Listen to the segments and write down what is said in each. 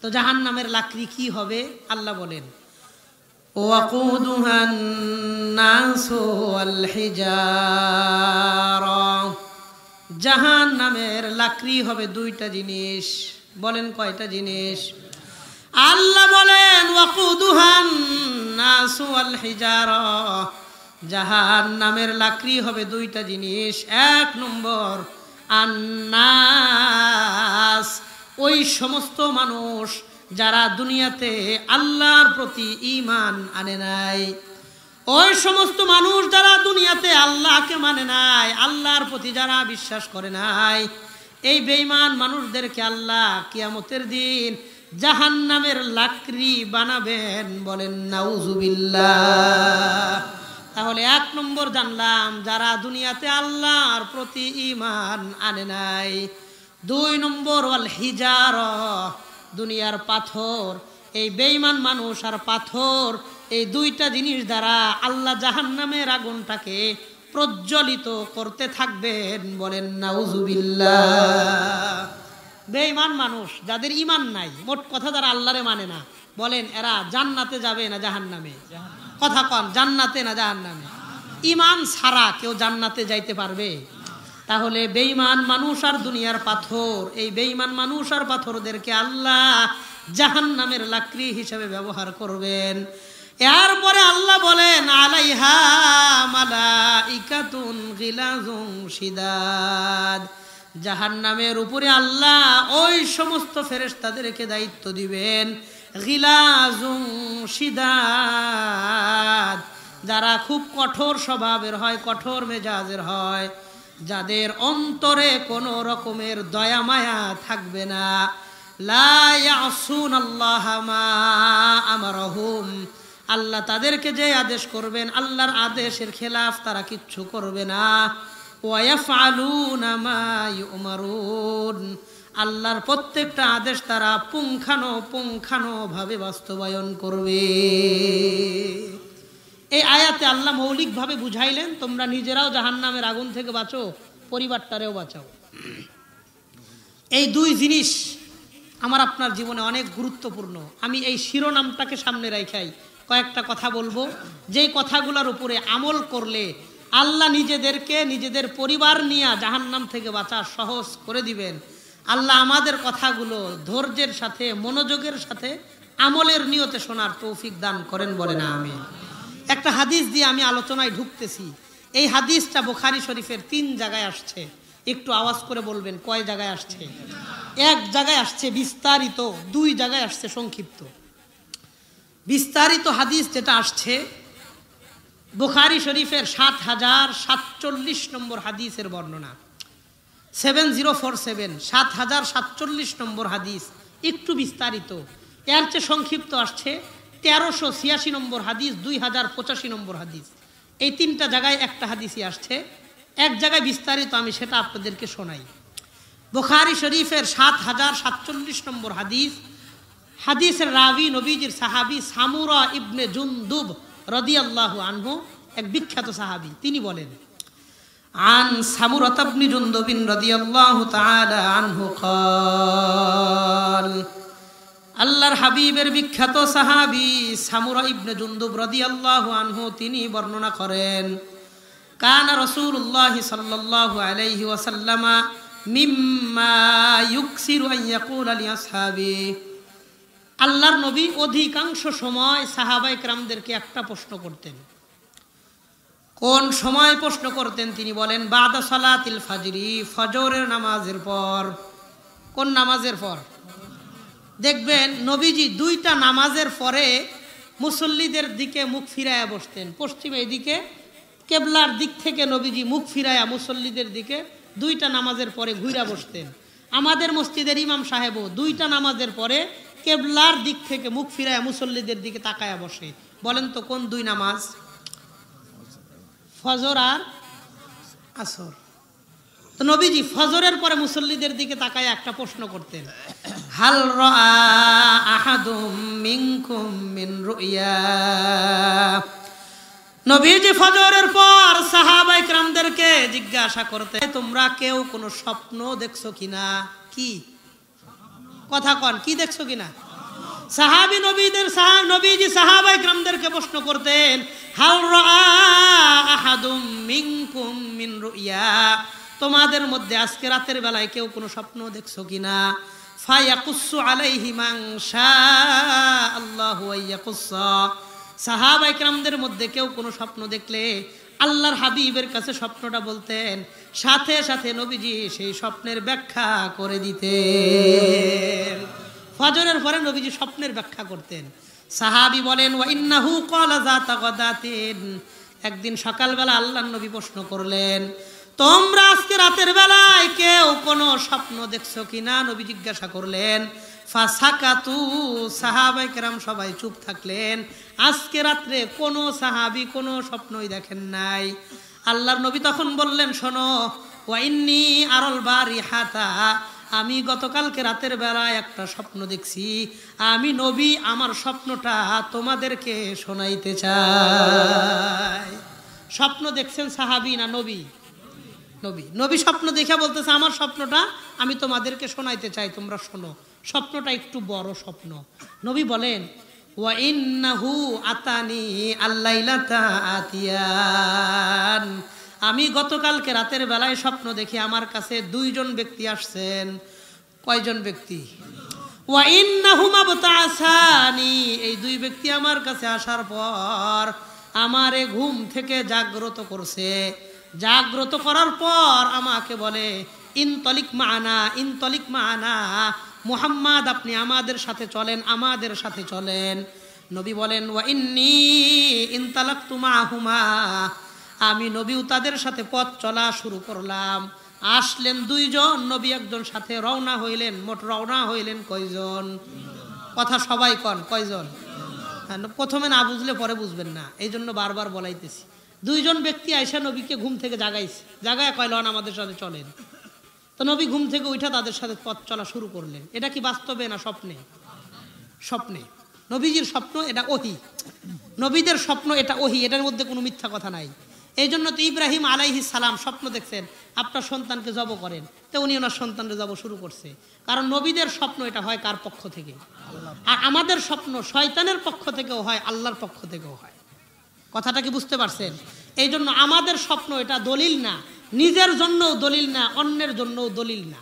তো জাহান্নামের লাকড়ি কি হবে আল্লাহ বলেন, ওয়াকুদুহান নাসু ওয়াল হিজারা, জাহান্নামের লাকড়ি হবে দুইটা জিনিস। বলেন কয়টা জিনিস? আল্লাহ বলেন ওয়াকুদুহান নাসু ওয়াল হিজারা, জাহান্নামের লাকড়ি হবে দুইটা জিনিস। এক নম্বর আন্নাস, ওই সমস্ত মানুষ যারা দুনিয়াতে আল্লাহর প্রতি ঈমান আনে নাই, ওই সমস্ত মানুষ যারা দুনিয়াতে আল্লাহকে মানে নাই, আল্লাহর প্রতি যারা বিশ্বাস করে নাই, এই বেঈমান মানুষদেরকে আল্লাহ কিয়ামতের দিন জাহান্নামের লাকড়ি বানাবেন। বলেন নাউজুবিল্লাহ। তাহলে এক নম্বর জানলাম যারা দুনিয়াতে আল্লাহর প্রতি ঈমান আনে নাই। দুই নম্বর ওয়াল হিজারা, দুনিয়ার পাথর। এই বেঈমান মানুষ আর পাথর, এই দুইটা জিনিস দ্বারা আল্লাহ জাহান্নামের আগুনটাকে প্রজ্বলিত করতে থাকবেন। বলেন নাউজুবিল্লাহ। বেঈমান মানুষ যাদের ঈমান নাই, মোট কথা যারা আল্লাহরে মানে না, বলেন এরা জান্নাতে যাবে না জাহান্নামে? কথা কন, জান্নাতে না জাহান্নামে? ঈমান ছাড়া কেউ জান্নাতে যাইতে পারবে? তাহলে বেঈমান মানুষ আর দুনিয়ার পাথর, এই বেঈমান মানুষ আর পাথরদেরকে আল্লাহ জাহান্নামের লাকড়ি হিসেবে ব্যবহার করবেন। এরপরে আল্লাহ বলেন আলাইহা মালাইকাতুন গিলাজুন শিদাদ, জাহান্নামের উপরে আল্লাহ ওই সমস্ত ফেরেশতাদেরকে দায়িত্ব দিবেন, গিলাজুন শিদাদ, যারা খুব কঠোর স্বভাবের হয়, কঠোর মেজাজের হয়, যাদের অন্তরে কোনো রকমের দয়া মায়া থাকবে না। লা ইয়াসুনাল্লাহা মা আমারহুম, আল্লাহ তাদেরকে যে আদেশ করবেন আল্লাহর আদেশের খেলাফ তারা কিচ্ছু করবে না। ওয়া ইয়াফআলুনা মা ইউমারুন, আল্লাহর প্রত্যেকটা আদেশ তারা পুঙ্খানুপুঙ্খানুভাবে বাস্তবায়ন করবে। এই আয়াতে আল্লাহ মৌলিকভাবে বুঝাইলেন তোমরা নিজেরাও জাহান্নামের আগুন থেকে বাঁচো, পরিবারটারেও বাঁচাও। এই দুই জিনিস আমার আপনার জীবনে অনেক গুরুত্বপূর্ণ। আমি এই শিরোনামটাকে সামনে রাখাই কয়েকটা কথা বলবো, যেই কথাগুলোর উপরে আমল করলে আল্লাহ নিজেদেরকে নিজেদের পরিবার নিয়ে জাহান্নাম থেকে বাঁচা সহজ করে দিবেন। আল্লাহ আমাদের কথাগুলো ধৈর্যের সাথে মনোযোগের সাথে আমলের নিয়তে শোনার তৌফিক দান করেন। বলেন আমিন। একটা হাদিস দিয়ে আমি আলোচনায় ঢুকতেছি। এই হাদিসটা বুখারী শরীফের 3 জায়গায় আসছে। একটু আওয়াজ করে বলবেন কয় জায়গায় আসছে? এক জায়গায় আসছে বিস্তারিত, 2 জায়গায় আসছে সংক্ষিপ্ত। বিস্তারিত হাদিস যেটা আসছে বুখারী শরীফের 7047 নম্বর হাদিসের বর্ণনা, 7047, 7047 নম্বর হাদিস। একটু বিস্তারিত, এর চেয়ে সংক্ষিপ্ত আসছে 1386 নম্বর হাদিস, 2085 নম্বর হাদিস। এই 3টা জায়গায় একটা হাদিসই আসছে, এক জায়গায় বিস্তারিত, আমি সেটা আপনাদেরকে শোনাই। বুখারী শরীফের 7047 নম্বর হাদিস, হাদিসের রাবি নবীজির সাহাবী সামুরা ইবনে জুনদুব রাদিয়াল্লাহু আনহু, এক বিখ্যাত সাহাবী। তিনি বলেন আন সামুরা ইবনে জুনদুব রাদিয়াল্লাহু তাআলা আনহু قال, আল্লাহর হাবিবের বিখ্যাত সাহাবী সামুরা ইবনে জুনদুব রাদিয়াল্লাহু আনহু তিনি বর্ণনা করেন, কানা রাসূলুল্লাহ সাল্লাল্লাহু আলাইহি ওয়াসাল্লাম মিম্মা ইউকসিরু আন ইয়াকুলা লি আসহাবি, আল্লাহর নবী অধিকাংশ সময় সাহাবায়ে কেরামদেরকে একটা প্রশ্ন করতেন। কোন সময় প্রশ্ন করতেন? তিনি বলেন বাদা সালাতিল ফাজরি, ফজরের নামাজের পর। কোন নামাজের পর? দেখবেন নবীজি 2টা নামাজের পরে মুসল্লিদের দিকে মুখ ফিরায়া বসতেন। পশ্চিমে দিকে কেবলার দিক থেকে নবীজি মুখ ফিরায়া মুসল্লিদের দিকে 2টা নামাজের পরে ঘুরা বসতেন। আমাদের মসজিদের ইমাম সাহেবও 2টা নামাজের পরে কেবলার দিক থেকে মুখ ফিরায়া মুসল্লিদের দিকে তাকায়া বসে। বলেন তো কোন 2 নামাজ? ফজর আর আসর। তো নবীজি ফজরের পরে মুসল্লিদের দিকে তাকায় একটা প্রশ্ন করতেন, হাল রাআ আহাদুম মিনকুম মিন রুইয়া। নবীজি ফজরের পর সাহাবায়ে কেরামদেরকে জিজ্ঞাসা করতে, তোমরা কেউ কোনো স্বপ্ন দেখছো কিনা? কি কথা কন, কি দেখছো কিনা? সাহাবী নবীজি সাহাবায়ে কিরামদেরকে প্রশ্ন করতেন, হাল রাআ আহাদুম মিনকুম মিন রুইয়া, তোমাদের মধ্যে আজকে রাতের বেলায় কেউ কোনো স্বপ্ন দেখছো কিনা? ফায়াকুসু আলাইহি মান শাআল্লাহু আইয়াকুসা, সাহাবায়ে কিরামদের মধ্যে কেউ কোনো স্বপ্ন দেখলে আল্লাহর হাবিবের কাছে স্বপ্নটা বলতেন, সাথে সাথে নবীজি সেই স্বপ্নের ব্যাখ্যা করে দিতেন। ফজরের পরে নবীজি স্বপ্নের ব্যাখ্যা করতেন। সাহাবী বলেন, ওয়া ইন্নাহু ক্বালা যাতা গাদাতিন, একদিন সকালবেলা আল্লাহর নবী প্রশ্ন করলেন, তোমরা আজকে রাতের বেলায় কেউ কোনো স্বপ্ন দেখছো কিনা? নবী জিজ্ঞাসা করলেন। ফাসাকাতু, সাহাবায়ে কেরাম সবাই চুপ থাকলেন। আজকে রাত্রে কোনো সাহাবী কোনো স্বপ্নই দেখেন নাই। আল্লাহর নবী তখন বললেন, শোনো, ওয়া ইন্নী আরাল বারিহাতা, আমি গতকালকে রাতের বেলায় একটা স্বপ্ন দেখছি, আমি নবী আমার স্বপ্নটা তোমাদেরকে শোনাইতে চাই। স্বপ্ন দেখছেন সাহাবী না নবী? নবী স্বপ্ন দেখে বলতেছে, আমার স্বপ্নটা আমি তোমাদেরকে শোনাইতে চাই, তোমরা শোনো। স্বপ্নটা একটু বড় স্বপ্ন। নবী বলেন, ওয়া ইন্নাহু আতানি আল্লাইলাতা আতিয়ান, আমি গতকালকে রাতের বেলায় স্বপ্ন দেখে আমার কাছে দুইজন ব্যক্তি আসছেন। কয়জন ব্যক্তি? ওয়া ইন্নাহুমা বাতাসানি, এই দুই ব্যক্তি আমার কাছে আসার পর আমারে ঘুম থেকে জাগ্রত করছে। জাগ্রত করার পর আমাকে বলে, ইনতলিক মাআনা, মুহাম্মদ আপনি আমাদের সাথে চলেন, আমাদের সাথে চলেন। নবী বলেন, ওয়া ইন্নী ইনতালাকতু মাহুমা, আমি নবী তাদের সাথে পথ চলা শুরু করলাম। আসলেন দুইজন, নবী একজন সাথে রওনা হইলেন। মোট রওনা হইলেন কয়জন? কথা সবাই কন, কয়জন? প্রথমে না বুঝলে পরে বুঝবেন না, এই জন্য বারবার বলাইতেছি। দুইজন ব্যক্তি আয়েশা নবীকে ঘুম থেকে জাগাইছে, জাগায় কইলেন আমাদের সাথে চলেন। তো নবী ঘুম থেকে উঠা তাদের সাথে পথ চলা শুরু করলেন। এটা কি বাস্তবে না স্বপ্নে? স্বপ্নে। নবীজির স্বপ্ন এটা ওহী, নবীদের স্বপ্ন এটা ওহী, এটার মধ্যে কোনো মিথ্যা কথা নাই। এই জন্য তো ইব্রাহিম আলাইহিস সালাম স্বপ্ন দেখছেন, আপনার সন্তানকে জব করেন, তো উনি ওনার সন্তানকে জব শুরু করছে। কারণ নবীদের স্বপ্ন এটা হয় কার পক্ষ থেকে? আর আমাদের স্বপ্ন শয়তানের পক্ষ থেকেও হয়, আল্লাহর পক্ষ থেকেও হয়। কথাটা কি বুঝতে পারছেন? এই জন্য আমাদের স্বপ্ন এটা দলিল না, নিজের জন্যও দলিল না, অন্যের জন্যও দলিল না।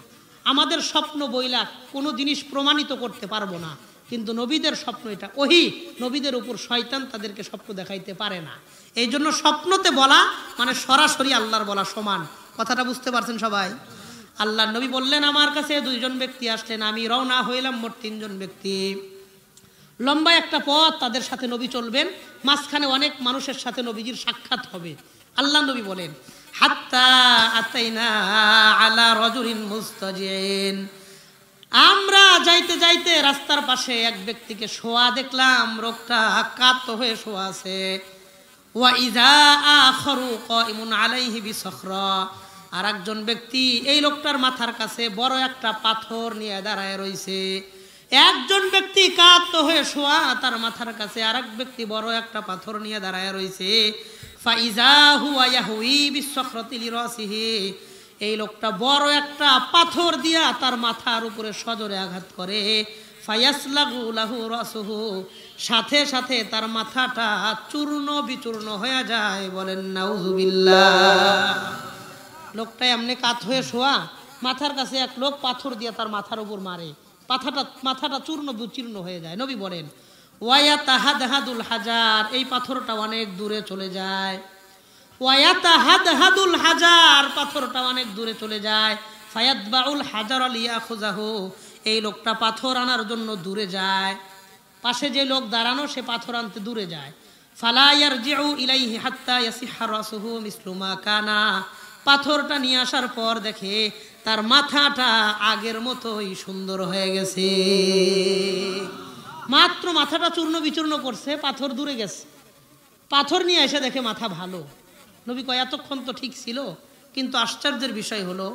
আমাদের স্বপ্ন বইলা কোনো জিনিস প্রমাণিত করতে পারবো না, কিন্তু নবীদের স্বপ্ন এটা ওহী, নবীদের উপর শয়তান তাদেরকে স্বপ্ন দেখাইতে পারে না। এই জন্য স্বপ্নতে বলা মানে সরাসরি আল্লাহর বলা সমান। কথাটা বুঝতে পারছেন সবাই? আল্লাহর নবী বললেন, আমার কাছে দুইজন ব্যক্তি আসলেন, আমি রওনা হইলাম, মোট তিনজন ব্যক্তি। লম্বা একটা পথ, তাদের সাথে নবী চলবেন, মাঝখানে অনেক মানুষের সাথে নবীজির সাক্ষাৎ হবে। আল্লাহ নবী বলেন, হাত্তা আতাইনা আলা রাজুলিন মুস্তাজিন, আমরা যাইতে যাইতে রাস্তার পাশে এক ব্যক্তিকে শোয়া দেখলাম, লোকটা কাত হয়ে শোয়া আছে। ওয়া ইযা আখারু কাইমুন আলাইহি বিসখরা, আর একজন ব্যক্তি এই লোকটার মাথার কাছে বড় একটা পাথর নিয়ে দাঁড়ায় রইছে। একজন ব্যক্তি কাত হয়ে শোয়া, তার মাথার কাছে আরেক ব্যক্তি বড় একটা পাথর নিয়ে দাঁড়ায় রইছে। ফাইজা হুয়া ইয়াহুই বিসখরাতি লিরাসিহি, এই লোকটা বড় একটা পাথর দিয়া তার মাথার উপরে সজোরে আঘাত করে। ফায়াসলাগু লাহু রাসুহু, সাথে সাথে তার মাথাটা চূর্ণ বিচূর্ণ হয়ে যায়। বলেন নাউযুবিল্লাহ। লোকটা এমনি কাত হয়ে শোয়া, মাথার কাছে এক লোক পাথর দিয়া তার মাথার উপর মারে, মাথাটা চূর্ণ বিচূর্ণ হয়ে যায়। নবী বলেন, ওয়ায়াতাহাদহাদুল হাজার, এই পাথরটা অনেক দূরে চলে যায়। ওয়ায়াতাহাদহাদুল হাজার, পাথরটা অনেক দূরে চলে যায়। ফায়াতবাউল হাজার লিয়াখুযাহু, এই লোকটা পাথর আনার জন্য দূরে যায়। পাশে যে লোক দাঁড়ানো, সে পাথর আনতে দূরে যায়। ফালা ইয়ারজিউ ইলাইহি হাত্তা ইয়াসিহা রাসুহু মিসলু মা কানা, পাথরটা নিয়ে আসার পর দেখে তার মাথাটা আগের মতোই সুন্দর হয়ে গেছে। মাত্র মাথাটা চূর্ণ বিচূর্ণ করছে, পাথর দূরে গেছে। পাথর নিয়ে এসে দেখে মাথা ভালো। নবী কয়, এতক্ষণ তো ঠিক ছিল, কিন্তু আশ্চর্যের বিষয় হলো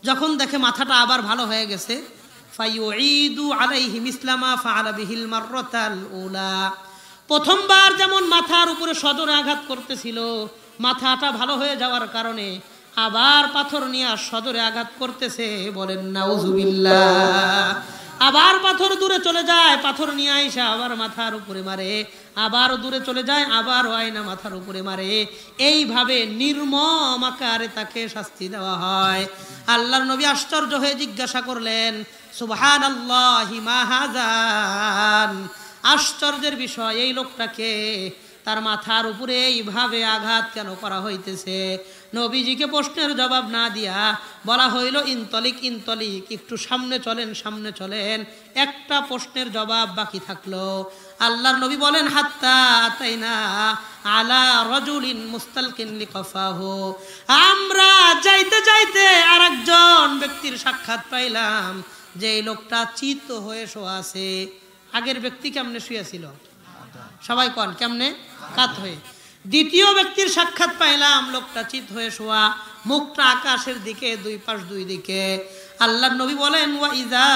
যখন দেখে মাথাটা আবার ভালো হয়ে গেছে, ফায়ুঈদু আলাইহি মিসলামা ফাআলা বিহিল মাররাতাল উলা, প্রথমবার যেমন মাথার উপরে সজোরে আঘাত করতেছিল, মাথাটা ভালো হয়ে যাওয়ার কারণে আবার পাথর নিয়ে সজোরে আঘাত করতেছে। বলেন নাউযুবিল্লাহ। আবার পাথর দূরে চলে যায়, পাথর নিয়ে আইসা আবার মাথার উপরে মারে, আবার দূরে চলে যায়, আবার আয়না মাথার উপরে মারে। এইভাবে নির্মম আকারে তাকে শাস্তি দেওয়া হয়। আল্লাহর নবী আশ্চর্য হয়ে জিজ্ঞাসা করলেন, সুবহানাল্লাহি মা হাযান, আশ্চর্যের বিষয়, এই লোকটাকে, তার মাথার উপরে এইভাবে আঘাত কেন করা হইতেছে? নবীজিকে প্রশ্নের জবাব না দিয়া বলা হইল, ইনতলিক ইনতলিক, একটু সামনে চলেন, সামনে চলেন। একটা প্রশ্নের জবাব বাকি থাকলো। আল্লাহর নবী বলেন, হাত্তা আতাইনা আলা রাজুলিন মুস্তালকিন লিকাফাহু, আমরা যাইতে যাইতে আরেকজন ব্যক্তির সাক্ষাৎ পাইলাম, যে এই লোকটা চিত হয়ে শোয়া আছে। আগের ব্যক্তি কেমনে শুয়েছিল? সবাই কন, কেমনে? কাত হয়ে। দ্বিতীয় ব্যক্তির সাক্ষাৎ পাইলাম, লোকটা চিত হয়ে শোয়া, মুখটা আকাশের দিকে, দুই পাশ দুই দিকে। আল্লাহর নবী বলেন, ওয়া ইযা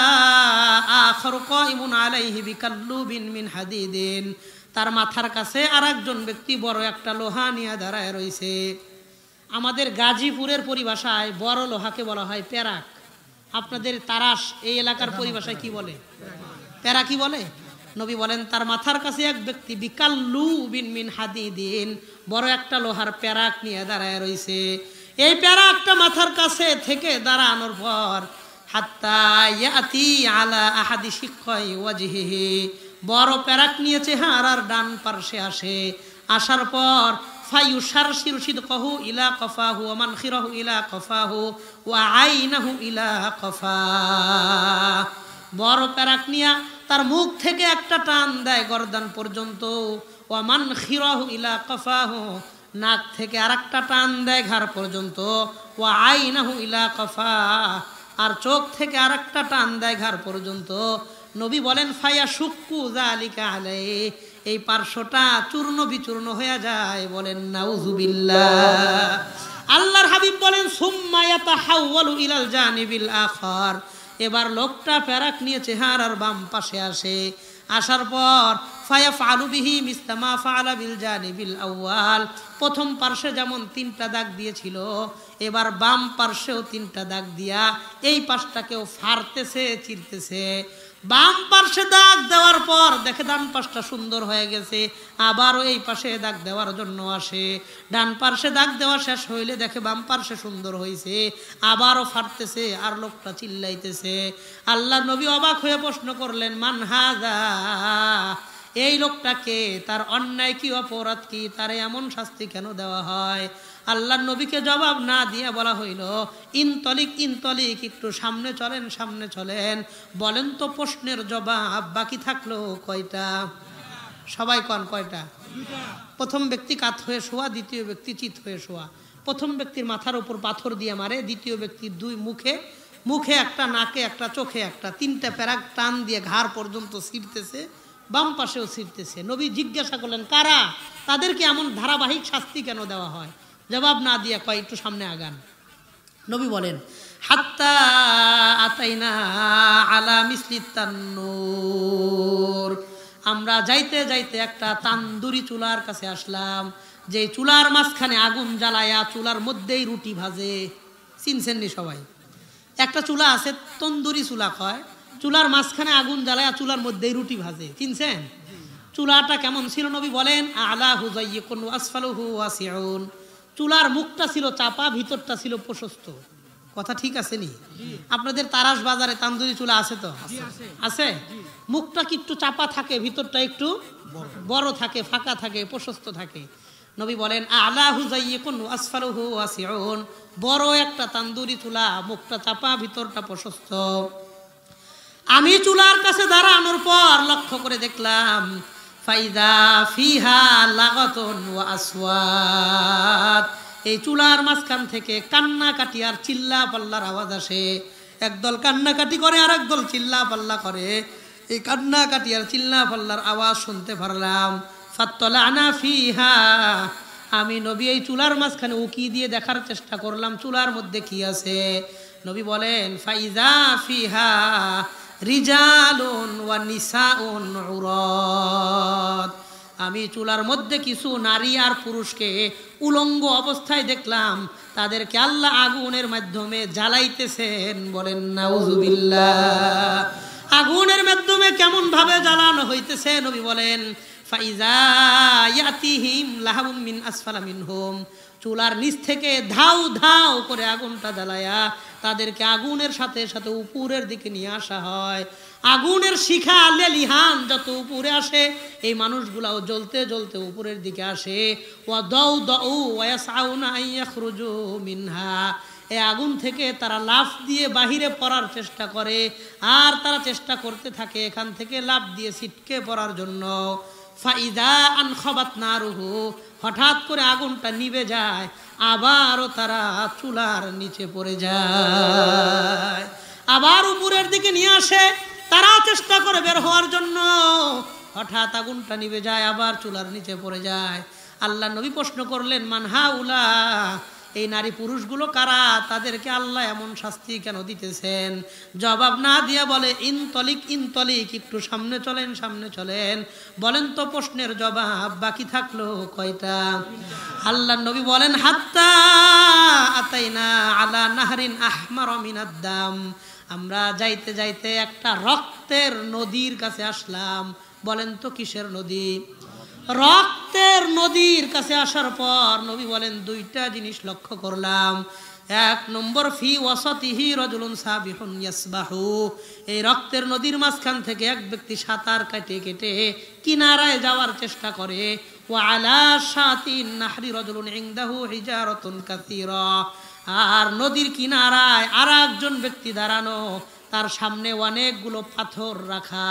আখারু কাইমুন আলাইহি বিকাল্লুবিন মিন হাদিদিন, তার মাথার কাছে আরেকজন ব্যক্তি বড় একটা লোহা নিয়ে দাঁড়ায় রইছে। আমাদের গাজীপুরের পরিভাষায় বড় লোহাকে বলা হয় প্যারাক। আপনাদের তারাস এই এলাকার পরিভাষায় কি বলে? প্যারা কি বলে? নবী বলেন, তার মাথার কাছে এক ব্যক্তি বিকাল্লুবিন মিন হাদিদিন, বড় একটা লোহার প্যারাক নিয়ে দাঁড়ায় রইছে। এই প্যারাকটা মাথার কাছে থেকে দাঁড়ানোর পর হাত্তা ইয়াতি আলা আহাদি শিক্কাই ওয়াজহিহি, বড় প্যারাক নিয়ে চেহারার ডান পার্শ্বে আসে। আসার পর ফায়ুশারশিরু সিদকাহু ইলা কফাহু ওয়া মানখিরাহু ইলা কফাহু ওয়া আইনাহু ইলা কফা, বড় প্যারাক নিয়া তার মুখ থেকে একটা টান দেয় গর্দান পর্যন্ত, ওয়া মানখিরাহু ইলা কফাহু, নাক থেকে আরেকটা টান দেয় ঘাড় পর্যন্ত, ওয়া আইনাহু ইলা কফা, আর চোখ থেকে আরেকটা টান দেয় ঘাড় পর্যন্ত। নবী বলেন, ফায়া শুক্কু যালিকা আলাইহি, এই পার্শ্বটা চূর্ণ বিচূর্ণ হয়ে যায়। বলেন নাউযুবিল্লাহ। আল্লাহর হাবিব বলেন, সুম্মা ইয়াতাহাওয়ালু ইলাল জানিবিল আখার, এবার লোকটা প্যারাক নিয়ে চেহারার বাম পাশে আসে। আসার পর ফায়াফআলু বিহি মিসলা মা ফাআলা বিল জানিবিল আউয়াল, প্রথম পার্শ্বে যেমন 3টা দাগ দিয়েছিল, এবার বাম পার্শ্বেও 3টা দাগ দিয়া এই পাশটাকেও ফাড়তেছে, চিরতেছে। বাম পার্শ্বে দাগ দেওয়ার পর দেখে ডান পাশটা সুন্দর হয়ে গেছে, আবারও এই পাশে দাগ দেওয়ার জন্য আসে। ডান পার্শ্বে দাগ দেওয়া শেষ হইলে দেখে বাম পার্শ্বে সুন্দর হয়েছে, আবারও ফাটতেছে, আর লোকটা চিল্লাইতেছে। আল্লাহ নবী অবাক হয়ে প্রশ্ন করলেন, মান হাযা, এই লোকটাকে, তার অন্যায় কি, অপরাধ কি, তারে এমন শাস্তি কেন দেওয়া হয়? আল্লাহ নবীকে জবাব না দিয়ে বলা হইল, ইনতলিক ইনতলিক, একটু সামনে চলেন, সামনে চলেন। বলেন তো প্রশ্নের জবাব বাকি থাকলো কয়টা? সবাই কন, কয়টা? প্রথম ব্যক্তি কাত হয়ে শোয়া, দ্বিতীয় ব্যক্তি চিত হয়ে শোয়া। প্রথম ব্যক্তির মাথার উপর পাথর দিয়ে মারে, দ্বিতীয় ব্যক্তির দুই মুখে, মুখে একটা, নাকে একটা, চোখে একটা, 3টা প্যারাক টান দিয়ে ঘাড় পর্যন্ত ছিঁড়তেছে, বাম পাশেও ছিঁড়তেছে। নবী জিজ্ঞাসা করলেন, কারা? তাদেরকে এমন ধারাবাহিক শাস্তি কেন দেওয়া হয়? জবাব না দিয়ে কয়, একটু সামনে আগান। নবী বলেন, হাত্তা আতাইনা আলা মিসলিত তান্নুর, আমরা যাইতে যাইতে একটা তান্দুরি চুলার কাছে আসলাম, যে চুলার মাঝখানে আগুন জ্বালায়া চুলার মধ্যেই রুটি ভাজে। চিনছেন নি সবাই? একটা চুলা আছে, তন্দুরি চুলা কয়, চুলার মাঝখানে আগুন জ্বালায়া চুলার মধ্যেই রুটি ভাজে। চিনছেন? চুলাটা কেমন ছিল? নবী বলেন, আলাহু যায়্যিকুন ওয়া আসফালুহু ওয়াসিউন, চুলার মুখটা ছিল চাপা, ভিতরটা ছিল প্রশস্ত। কথা ঠিক আছে নি? আপনাদের তারাস বাজারে তান্দুরি চুলা আছে তো? আছে। মুখটা কি একটু চাপা থাকে, ভিতরটা একটু বড় থাকে, ফাঁকা থাকে, প্রশস্ত থাকে। নবী বলেন, আলাহু যায়্যিকুন ওয়া আসফালুহু ওয়াসিউন, বড় একটা তান্দুরি চুলা, মুখটা চাপা, ভিতরটা প্রশস্ত। আমি চুলার কাছে দাঁড়ানোর পর লক্ষ্য করে দেখলাম, ফাইদা ফিহা লাগাতুন ওয়া আসওয়াত, এই চুলার মাঝখান থেকে কান্নাকাটি আর চিল্লা পাল্লার আওয়াজ আসে। একদল কান্নাকাটি করে, আর একদল চিল্লা পাল্লা করে। এই কান্নাকাটি আর চিল্লা পাল্লার আওয়াজ শুনতে পারলাম। ফাত্তালানা ফিহা, আমি নবী এই চুলার মাঝখানে উকি দিয়ে দেখার চেষ্টা করলাম চুলার মধ্যে কি আছে। নবী বলেন, ফাইজা ফিহা রিজালুন ওয়া নিসাউন উরাত, আমি চুলার মধ্যে কিছু নারী আর পুরুষকে উলঙ্গ অবস্থায় দেখলাম, তাদেরকে আল্লাহ আগুনের মাধ্যমে জ্বালাইতেছেন। বলেন নাউযুবিল্লাহ। আগুনের মাধ্যমে কেমন ভাবে জ্বালানো হইতেছে নবী বলেন ফাইজা ইয়াতিহিম লাহাবুম মিন আসফালা মিনহুম, চুলার নিচ থেকে ধাউ ধাউ করে আগুনটা জ্বালায়া তাদেরকে আগুনের সাথে সাথে উপরের দিকে নিয়ে আসা হয়। আগুনের শিখা লেলিহান যত উপরে আসে এই মানুষগুলাও জ্বলতে জ্বলতে উপরের দিকে আসে। ওয়া দাউ দাউ ওয়া ইয়াসআউনা আইয়াখরুজু মিনহা, এই আগুন থেকে তারা লাফ দিয়ে বাহিরে পড়ার চেষ্টা করে, আর তারা চেষ্টা করতে থাকে এখান থেকে লাফ দিয়ে ছিটকে পড়ার জন্য। ফাইদা আনখাবাত নারুহু, হঠাৎ করে আগুনটা নিভে যায়, আবারও তারা চুলার নিচে পড়ে যায়, আবার উপরের দিকে নিয়ে আসে, তারা চেষ্টা করে বের হওয়ার জন্য, হঠাৎ আগুনটা নিভে যায়, আবার চুলার নিচে পড়ে যায়। আল্লাহ নবী প্রশ্ন করলেন মান হাউলা, এই নারী পুরুষগুলো কারা, তাদেরকে আল্লাহ এমন শাস্তি কেন দিতেছেন? জবাব না দিয়া বলে ইনতলিক ইনতলিক, একটু সামনে চলেন সামনে চলেন। বলেন তো প্রশ্নের জবাব বাকি থাকলো কয়টা? আল্লাহ নবী বলেন হাত্তা আতাইনা আলা নাহরিন আহমার মিনাদ দাম, আমরা যাইতে যাইতে একটা রক্তের নদীর কাছে আসলাম। বলেন তো কিসের নদী? রক্তের নদীর কাছে আসার পর নবী বলেন দুইটা জিনিস লক্ষ্য করলাম। এক নম্বর ফি ওয়াসাতিহি রাজুলুন সাবিহুন ইয়াসবাহু, এই রক্তের নদীর মাঝখান থেকে এক ব্যক্তি সাঁতার কেটে কেটে কিনারায় যাওয়ার চেষ্টা করে। ওয়া আলা শাতিন নাহরি রাজুলুন ইনদাহু হিজারাতুন কাসীরা, আর নদীর কিনারায় আর একজন ব্যক্তি দাঁড়ানো, তার সামনে অনেকগুলো পাথর রাখা।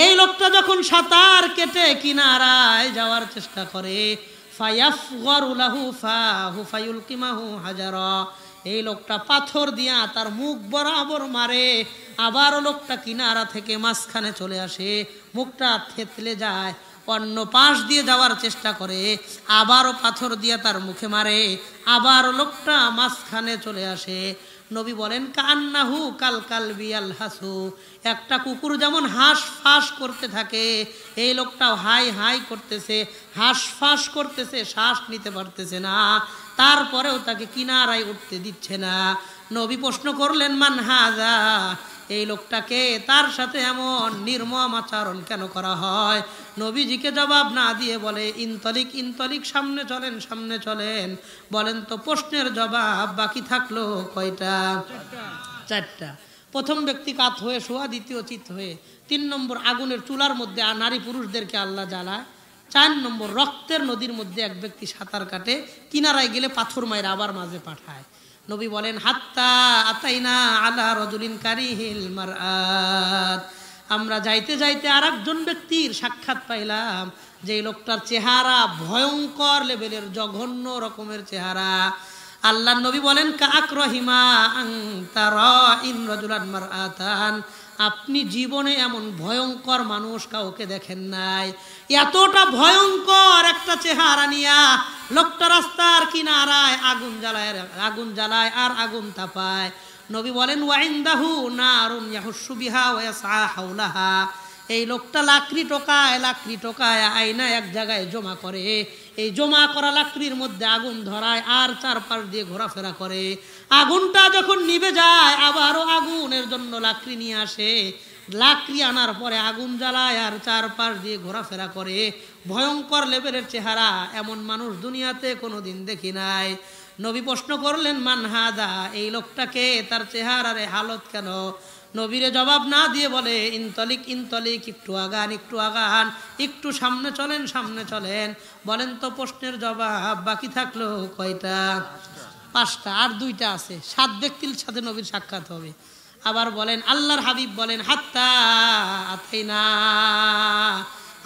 এই লোকটা যখন সাঁতার কেটে কিনারায় যাওয়ার চেষ্টা করে ফায়াফগরু লাহু ফাহু ফায়ুলকিমাহু হাজারা, এই লোকটা পাথর দিয়া তার মুখ বরাবর মারে, আবারও লোকটা কিনারা থেকে মাঝখানে চলে আসে, মুখটা থেতলে যায়, অন্য পাশ দিয়ে যাওয়ার চেষ্টা করে, আবারও পাথর দিয়ে তার মুখে মারে, আবারও লোকটা মাঝখানে চলে আসে। নবী বলেন কান্নাহু কাল কালবি আল হাসু, একটা কুকুর যেমন হাঁস ফাঁস করতে থাকে, এই লোকটাও হাই হাই করতেছে, হাঁস ফাঁস করতেছে, শ্বাস নিতে পারতেছে না, তারপরেও তাকে কিনারায় উঠতে দিচ্ছে না। নবী প্রশ্ন করলেন মান হাযা, এই লোকটাকে, তার সাথে এমন নির্মম আচরণ কেন করা হয়? নবীজিকে জবাব না দিয়ে বলে ইনতলিক ইনতলিক, সামনে চলেন সামনে চলেন। বলেন তো প্রশ্নের জবাব বাকি থাকলো কয়টা? চারটা। প্রথম ব্যক্তি কাত হয়ে শোয়া, দ্বিতীয় চিত হয়ে, 3 নম্বর আগুনের চুলার মধ্যে নারী পুরুষদেরকে আল্লাহ জ্বালায়, 4 নম্বর রক্তের নদীর মধ্যে এক ব্যক্তি সাঁতার কাটে, কিনারায় গেলে পাথর মায়ের আবার মাঝে পাঠায়। নবী বলেন হাত্তা আতাইনা আলা রাজুলিন কারিহিল মারআত, আমরা যাইতে যাইতে আর একজন ব্যক্তির সাক্ষাৎ পাইলাম, যে লোকটার চেহারা ভয়ঙ্কর লেভেলের, জঘন্য রকমের চেহারা। আল্লাহ নবী বলেন কাকরহিমা আনতা রাইন রাজুলান মারআতান, আপনি জীবনে এমন ভয়ঙ্কর মানুষ কাউকে দেখেন নাই। এতটা ভয়ঙ্কর একটা চেহারা নিয়া লোকটা রাস্তার কিনারায় আগুন জ্বালায় আর আগুন তাপায়। নবী বলেন ওয়াইনদাহু নারুন ইয়াহুশু বিহা ওয়া ইয়াসআ হাওলাহা, এই লোকটা লাকড়ি টোকায় আয়না এক জায়গায় জমা করে, এই জমা করা লাকড়ির মধ্যে আগুন ধরায় আর চারপাশ দিয়ে ঘোরাফেরা করে। আগুনটা যখন নিভে যায় আবারও আগুনের জন্য লাকড়ি নিয়ে আসে, লাকড়ি আনার পরে আগুন জ্বালায় আর চারপাশ দিয়ে ঘোরাফেরা করে। ভয়ঙ্কর লেভেলের চেহারা, এমন মানুষ দুনিয়াতে কোনোদিন দেখি নাই। নবী প্রশ্ন করলেন মান হাদা, এই লোকটাকে, তার চেহারার হালত কেন? নবীরে জবাব না দিয়ে বলে ইনতলিক ইনতলিক, একটু আগান একটু আগান, একটু সামনে চলেন সামনে চলেন। বলেন তো প্রশ্নের জবাব বাকি থাকলো কয়টা? 5টা, আর 2টা আছে। 7 ব্যক্তির সাথে নবীর সাক্ষাৎ হবে। আবার বলেন আল্লাহর হাবিব বলেন হাত্তা আতাইনা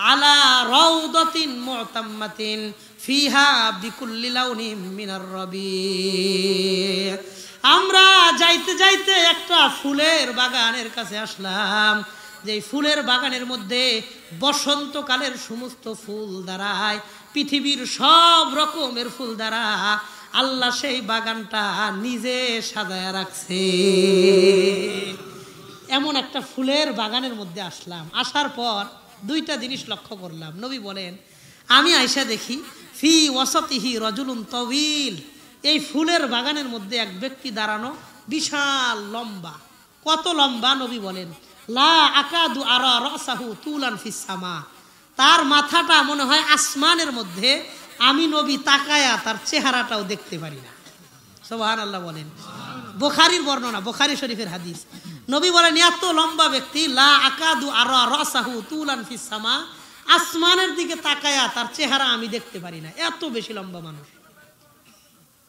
আলা রাউদাতিন মুতাম্মাতিন ফিহা বিকুল্লি লাউনিন মিনার রবি, আমরা যাইতে যাইতে একটা ফুলের বাগানের কাছে আসলাম, যে ফুলের বাগানের মধ্যে বসন্তকালের সমস্ত ফুল দাঁড়ায়, পৃথিবীর সব রকমের ফুল দ্বারা আল্লাহ সেই বাগানটা নিজে সাজায় রাখছে। এমন একটা ফুলের বাগানের মধ্যে আসলাম, আসার পর 2টা জিনিস লক্ষ্য করলাম। নবী বলেন আমি আইসা দেখি ফি ওয়াসাতিহি রাজুলুন তাওয়িল, এই ফুলের বাগানের মধ্যে এক ব্যক্তি দাঁড়ানো, বিশাল লম্বা। কত লম্বা? নবী বলেন লা আকাদু আরা রাসাহু তুলান ফিস সামা, তার মাথাটা মনে হয় আসমানের মধ্যে, আমি নবী তাকায়া তার চেহারাটাও দেখতে পারি না। সুবহানাল্লাহ বলেন। বুখারীর বর্ণনা, বুখারী শরীফের হাদিস। নবী বলেন এত লম্বা ব্যক্তি, লা আকাদু আরা রাসাহু তুলান ফিস সামা, আসমানের দিকে তাকায়া তার চেহারা আমি দেখতে পারি না, এত বেশি লম্বা মানুষ,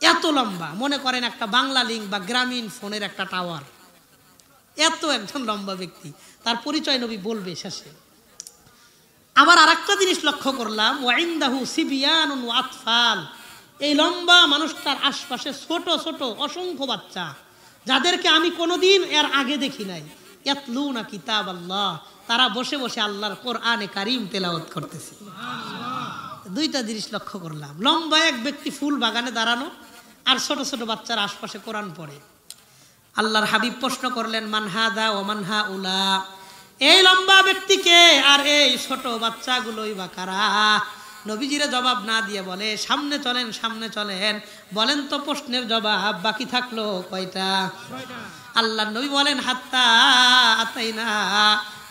এত লম্বা, মনে করেন একটা বাংলা লিংক বা গ্রামীণ ফোনের একটা টাওয়ার, এত একজন লম্বা ব্যক্তি, তার পরিচয় নবী বলবে শেষে। আবার আরেকটা জিনিস লক্ষ্য করলাম, ওয়াইন্দাহু সিবিয়ানুন ওয়া আতফাল, এই লম্বা মানুষটার আশপাশে ছোট ছোট অসংখ্য বাচ্চা, যাদেরকে আমি কোনোদিন এর আগে দেখি নাই। ইয়াতলুনা কিতাবাল্লাহ, তারা বসে বসে আল্লাহর কোরআনে কারীম তেলাওয়াত করতেছে। দুইটা জিনিস লক্ষ্য করলাম, লম্বা এক ব্যক্তি ফুল বাগানে দাঁড়ানো, আর ছোট ছোট বাচ্চার আশপাশে কোরআন পড়ে। আল্লাহর হাবিব প্রশ্ন করলেন, মান হাদা ওয়া মান হাউলা, এই লম্বা ব্যক্তিকে আর এই ছোট বাচ্চাগুলোই বা কারা? নবীজিরে জবাব না দিয়ে বলে, সামনে চলেন, সামনে চলেন, বলেন তো প্রশ্নের জবাব বাকি থাকলো কয়টা? আল্লাহ নবী বলেন, হাত্তা আতাইনা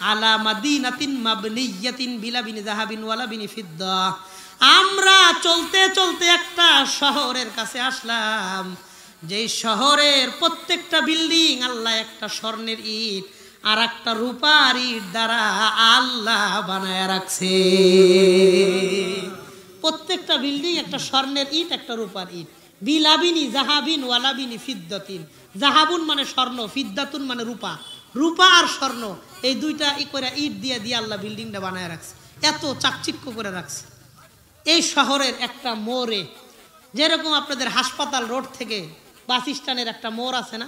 আলা মাদিনাতিন মাবনিয়াতিন বিলাবিনি যাহাবিন ওয়ালা বিনি ফিদ্দা, আমরা চলতে চলতে একটা শহরের কাছে আসলাম, যেই শহরের প্রত্যেকটা বিল্ডিং আল্লাহ একটা স্বর্ণের ইট আর একটা রূপার ইট দ্বারা আল্লাহ বানায় রাখছে। প্রত্যেকটা বিল্ডিং একটা স্বর্ণের ইট, একটা রূপার ইট। বিলাবিনি জাহাবিন ওয়ালাবিনি ফিদ্দাতিন, জাহাবুন মানে স্বর্ণ, ফিদ্দাতুন মানে রূপা, রূপা আর স্বর্ণ, এই দুইটা করে ইট দিয়ে দিয়ে আল্লাহ বিল্ডিংটা বানায় রাখছে, এত চাকচিক্য করে রাখছে। এই শহরের একটা মোড়ে, যেরকম আপনাদের হাসপাতাল রোড থেকে বাস স্ট্যান্ডের একটা মোড় আছে না,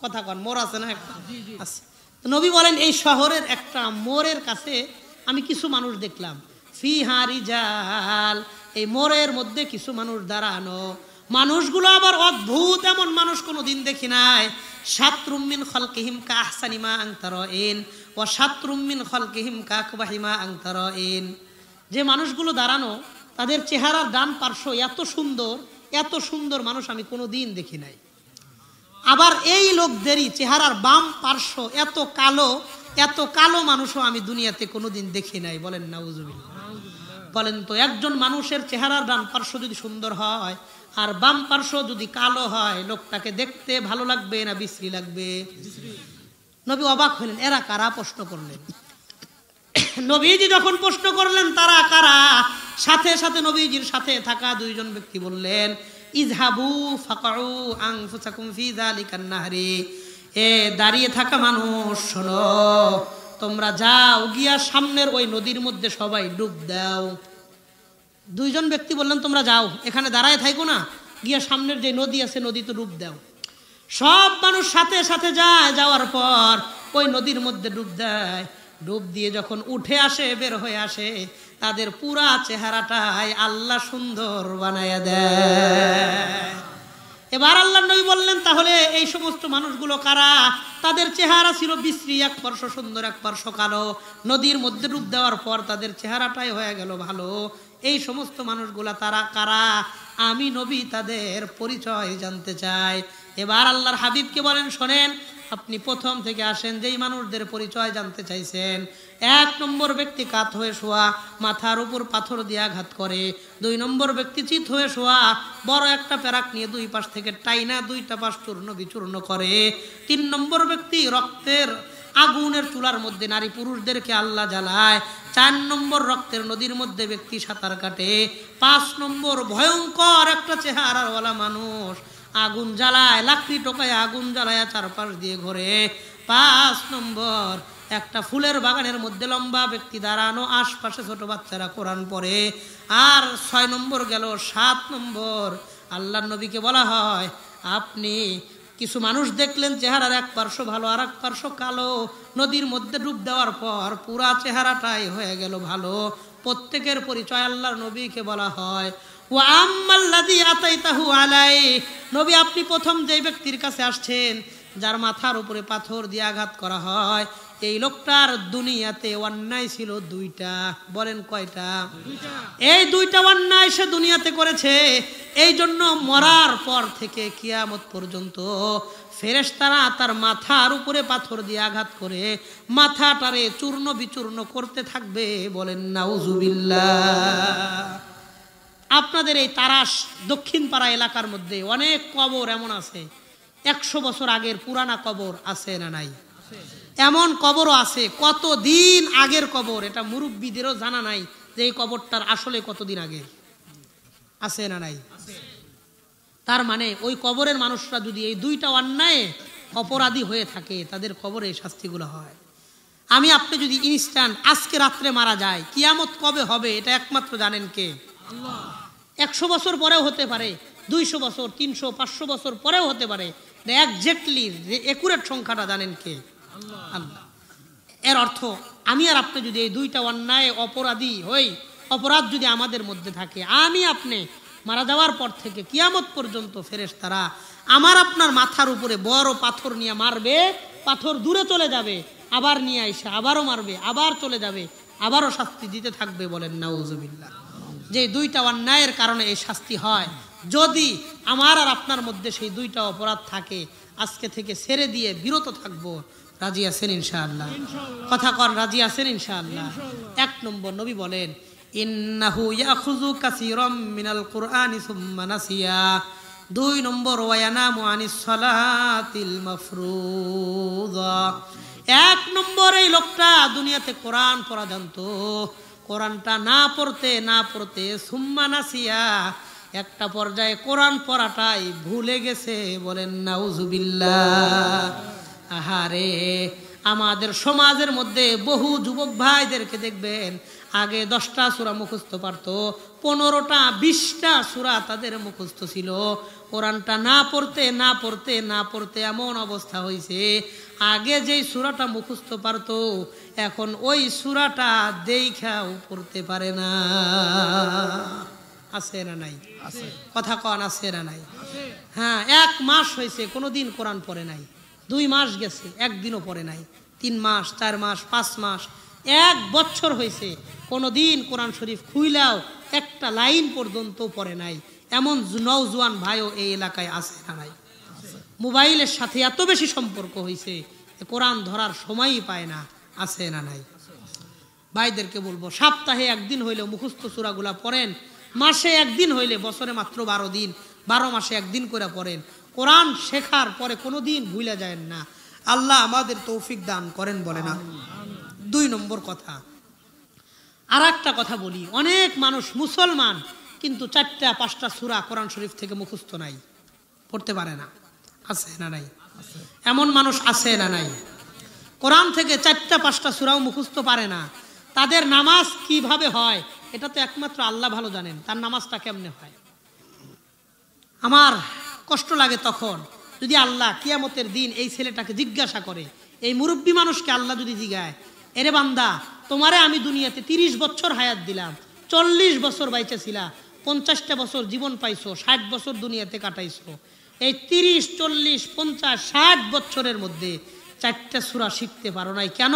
কথা কন, মোড় আছে না একটা আছে। নবী বলেন, এই শহরের একটা মোড়ের কাছে আমি কিছু মানুষ দেখলাম, ফিহা রিজাল, এই মোড়ের মধ্যে কিছু মানুষ দাঁড়ানো। মানুষগুলো আবার অদ্ভুত, এমন মানুষ কোনোদিন দেখি নাই। শাতরুম মিন খালকিহিম কাহসানি মা আনতা রাইন ওয়া শাতরুম মিন খালকিহিম কাকবাহি মা আনতা রাইন, যে মানুষগুলো দাঁড়ানো তাদের চেহারার ডান পার্শ্ব এত সুন্দর, এত সুন্দর মানুষ আমি কোনোদিন দেখি নাই। আবার এই লোকদেরই চেহারার বাম পার্শ্ব এত কালো, এত কালো মানুষও আমি দুনিয়াতে কোনোদিন দেখি নাই। বলেন নাউজুবিল্লাহ। বলেন তো, একজন মানুষের চেহারার ডান পার্শ্ব যদি সুন্দর হয় আর বাম পার্শ্ব যদি কালো হয়, লোকটাকে দেখতে ভালো লাগবে না বিশ্রী লাগবে? নবী অবাক হলেন, এরা কারা? প্রশ্ন করলেন। নবীজি যখন প্রশ্ন করলেন তারা কারা, সাথে সাথে নবীজির সাথে থাকা দুইজন ব্যক্তি বললেন, ইযহাবু ফাকাউ আনফুসাকুম ফি যালিকান নাহরি, এ দাঁড়িয়ে থাকা মানুষ শোনো, তোমরা যাও গিয়া সামনের ওই নদীর মধ্যে সবাই ডুব দাও। দুইজন ব্যক্তি বললেন, তোমরা যাও, এখানে দাঁড়ায় থাকো না, গিয়া সামনের যে নদী আছে নদীতে ডুব দাও। সব মানুষ সাথে সাথে যায়, যাওয়ার পর ওই নদীর মধ্যে ডুব দেয়। ডুব দিয়ে যখন উঠে আসে, বের হয়ে আসে, তাদের পুরা চেহারাটাই আল্লাহ সুন্দর বানায়া দেয়। এবার আল্লাহ নবী বললেন, তাহলে এই সমস্ত মানুষগুলো কারা? তাদের চেহারা ছিল বিশ্রী, এক পার্শ্ব সুন্দর, এক পার্শ্ব কালো। নদীর মধ্যে ডুব দেওয়ার পর তাদের চেহারাটাই হয়ে গেল ভালো। এই সমস্ত মানুষগুলা তারা কারা? আমি নবী তাদের পরিচয় জানতে চাই। এবার আল্লাহর হাবিবকে বলেন, শোনেন, আপনি প্রথম থেকে আসেন, যেই মানুষদের পরিচয় জানতে চাইছেন। এক নম্বর ব্যক্তি কাত হয়ে শোয়া, মাথার উপর পাথর দিয়ে আঘাত করে। দুই নম্বর ব্যক্তি চিত হয়ে শোয়া, বড় একটা প্যারাক নিয়ে দুই পাশ থেকে টাইনা দুইটা পাশ চূর্ণ বিচূর্ণ করে। তিন নম্বর ব্যক্তি রক্তের আগুনের চুলার মধ্যে নারী পুরুষদেরকে আল্লাহ জ্বালায়। চার নম্বর রক্তের নদীর মধ্যে ব্যক্তি সাঁতার কাটে। পাঁচ নম্বর ভয়ঙ্কর একটা চেহারাওয়ালা মানুষ আগুন জ্বালায়, লাকড়ি টোকায় আগুন জ্বালায় চারপাশ দিয়ে ঘোরে। পাঁচ নম্বর একটা ফুলের বাগানের মধ্যে লম্বা ব্যক্তি দাঁড়ানো, আশপাশে ছোট বাচ্চারা কোরআন পড়ে। আর 6 নম্বর গেল। 7 নম্বর আল্লাহর নবীকে বলা হয়, আপনি কিছু মানুষ দেখলেন চেহারার এক পার্শ্ব ভালো আর এক পার্শ্ব কালো, নদীর মধ্যে ডুব দেওয়ার পর পুরা চেহারাটাই হয়ে গেল ভালো। প্রত্যেকের পরিচয় আল্লাহর নবীকে বলা হয়। ওয়া আম্মাল্লাযী আতাইতাহু আলাইহি, নবী আপনি প্রথম যে ব্যক্তির কাছে আসছেন, যার মাথার উপরে পাথর দিয়ে আঘাত করা হয়, এই লোকটার দুনিয়াতে অন্যায় ছিল দুইটা। বলেন কয়টা? এই দুইটা অন্যায় সে দুনিয়াতে করেছে। এই জন্য মরার পর থেকে কিয়ামত পর্যন্ত ফেরেশতারা তার মাথার উপরে পাথর দিয়ে আঘাত করে মাথাটারে চূর্ণ বিচূর্ণ করতে থাকবে। বলেন নাউজুবিল্লাহ। আপনাদের এই তারাস দক্ষিণ পাড়া এলাকার মধ্যে অনেক কবর এমন আছে, 100 বছর আগের পুরানা কবর আছে না নাই? এমন কবরও আছে কতদিন আগের কবর, এটা মুরব্বীদেরও জানা নাই যে এই কবরটার আসলে কতদিন আগের। আছে না নাই? তার মানে ওই কবরের মানুষরা যদি এই দুইটা অন্যায় অপরাধী হয়ে থাকে তাদের কবরে শাস্তিগুলো হয়। আমি আপনি যদি ইনস্ট্যান্ট আজকে রাত্রে মারা যায়, কিয়ামত কবে হবে এটা একমাত্র জানেন কে? আল্লাহ। 100 বছর পরেও হতে পারে, 200 বছর, 300, 500 বছর পরেও হতে পারে। এক্স্যাক্টলি একুরেট সংখ্যাটা জানেন কে? আল্লাহ। এর অর্থ আমি আর আপনি যদি এই দুইটা অন্যায় অপরাধী হই, অপরাধ যদি আমাদের মধ্যে থাকে, আমি আপনি মারা যাওয়ার পর থেকে কিয়ামত পর্যন্ত ফেরেশতারা আমার আপনার মাথার উপরে বড় পাথর নিয়ে মারবে, পাথর দূরে চলে যাবে, আবার নিয়ে আইসা আবারও মারবে, আবার চলে যাবে, আবারও শাস্তি দিতে থাকবে। বলেন নাউজুবিল্লাহ। যে দুইটা অন্যায়ের কারণে এই শাস্তি হয়, যদি আমার আর আপনার মধ্যে সেই দুইটা অপরাধ থাকে, আজকে থেকে ছেড়ে দিয়ে বিরত থাকবো। রাজি আছেন ইনশাআল্লাহ? কথা কর, রাজি আছেন ইনশাআল্লাহ? 1 নম্বর নবী বলেন ইন্নাহু ইয়াখুযু কাসীরাম মিনাল কুরআনি সুম্মা নাসিয়া। 2 নম্বর ওয়া ইয়ানামু আনিস সালাতিল মাফরুযা। 1 নম্বর এই লোকটা দুনিয়াতে কোরআন পড়া জানতো, কোরআনটা না পড়তে সুম্মা নাসিয়া, একটা পর্যায়ে কোরআন পড়াটাই ভুলে গেছে। বলেন নাউজুবিল্লাহ। আহারে, আমাদের সমাজের মধ্যে বহু যুবক ভাইদেরকে দেখবেন আগে 10টা সূরা মুখস্থ পারতো, 15টা 20টা সূরা তাদের মুখস্থ ছিল। কোরআনটা না পড়তে এমন অবস্থা হয়েছে, আগে যেই সূরাটা মুখস্থ পারতো এখন ওই সূরাটা দেখাও পড়তে পারে না। আছে না নাই? কথা কন, আছে না নাই? হ্যাঁ, 1 মাস হয়েছে কোনোদিন কোরআন পড়ে নাই, 2 মাস গেছে একদিনও পড়ে নাই, 3 মাস, 4 মাস, 5 মাস, 1 বছর হয়েছে কোনোদিন কোরআন শরীফ খুইলাও একটা লাইন পর্যন্ত পড়ে নাই। এমন নওজোয়ান ভাইও এই এলাকায় আছে না নাই? মোবাইলের সাথে এত বেশি সম্পর্ক হয়েছে কোরআন ধরার সময়ই পায় না। আছে না নাই? ভাইদেরকে বলবো সপ্তাহে 1 দিন হইলে মুখস্থ সূরাগুলা পড়েন, মাসে 1 দিন হইলে, বছরে মাত্র 12 দিন, 12 মাসে 1 দিন করে পড়েন। কোরআন শেখার পরে কোনোদিন ভুলে যায় না। আল্লাহ আমাদের তৌফিক দান করেন। বলে না। 2 নম্বর কথা, আর একটা কথা বলি, অনেক মানুষ মুসলমান কিন্তু 4টা 5টা সূরা কোরআন শরীফ থেকে মুখস্থ নাই, পড়তে পারে না। আছে না নাই? এমন মানুষ আছে না নাই? কোরআন থেকে 4টা 5টা সূরাও মুখস্থ পারে না। তাদের নামাজ কিভাবে হয় এটা তো একমাত্র আল্লাহ ভালো জানেন, তার নামাজটা কেমনে হয়। আমার কষ্ট লাগে তখন যদি আল্লাহ কিয়ামতের দিন এই ছেলেটাকে জিজ্ঞাসা করে, এই মুরব্বী মানুষকে আল্লাহ যদি জিজ্ঞায়, এরে বান্দা, তোমারে আমি দুনিয়াতে 30 বছর হায়াত দিলাম, 40 বছর বাইচা ছিলা, 50টা বছর জীবন পাইছো, 60 বছর দুনিয়াতে কাটাইছো, এই 30, 40, 50, 60 বছরের মধ্যে 4টা সূরা শিখতে পারো নাই কেন?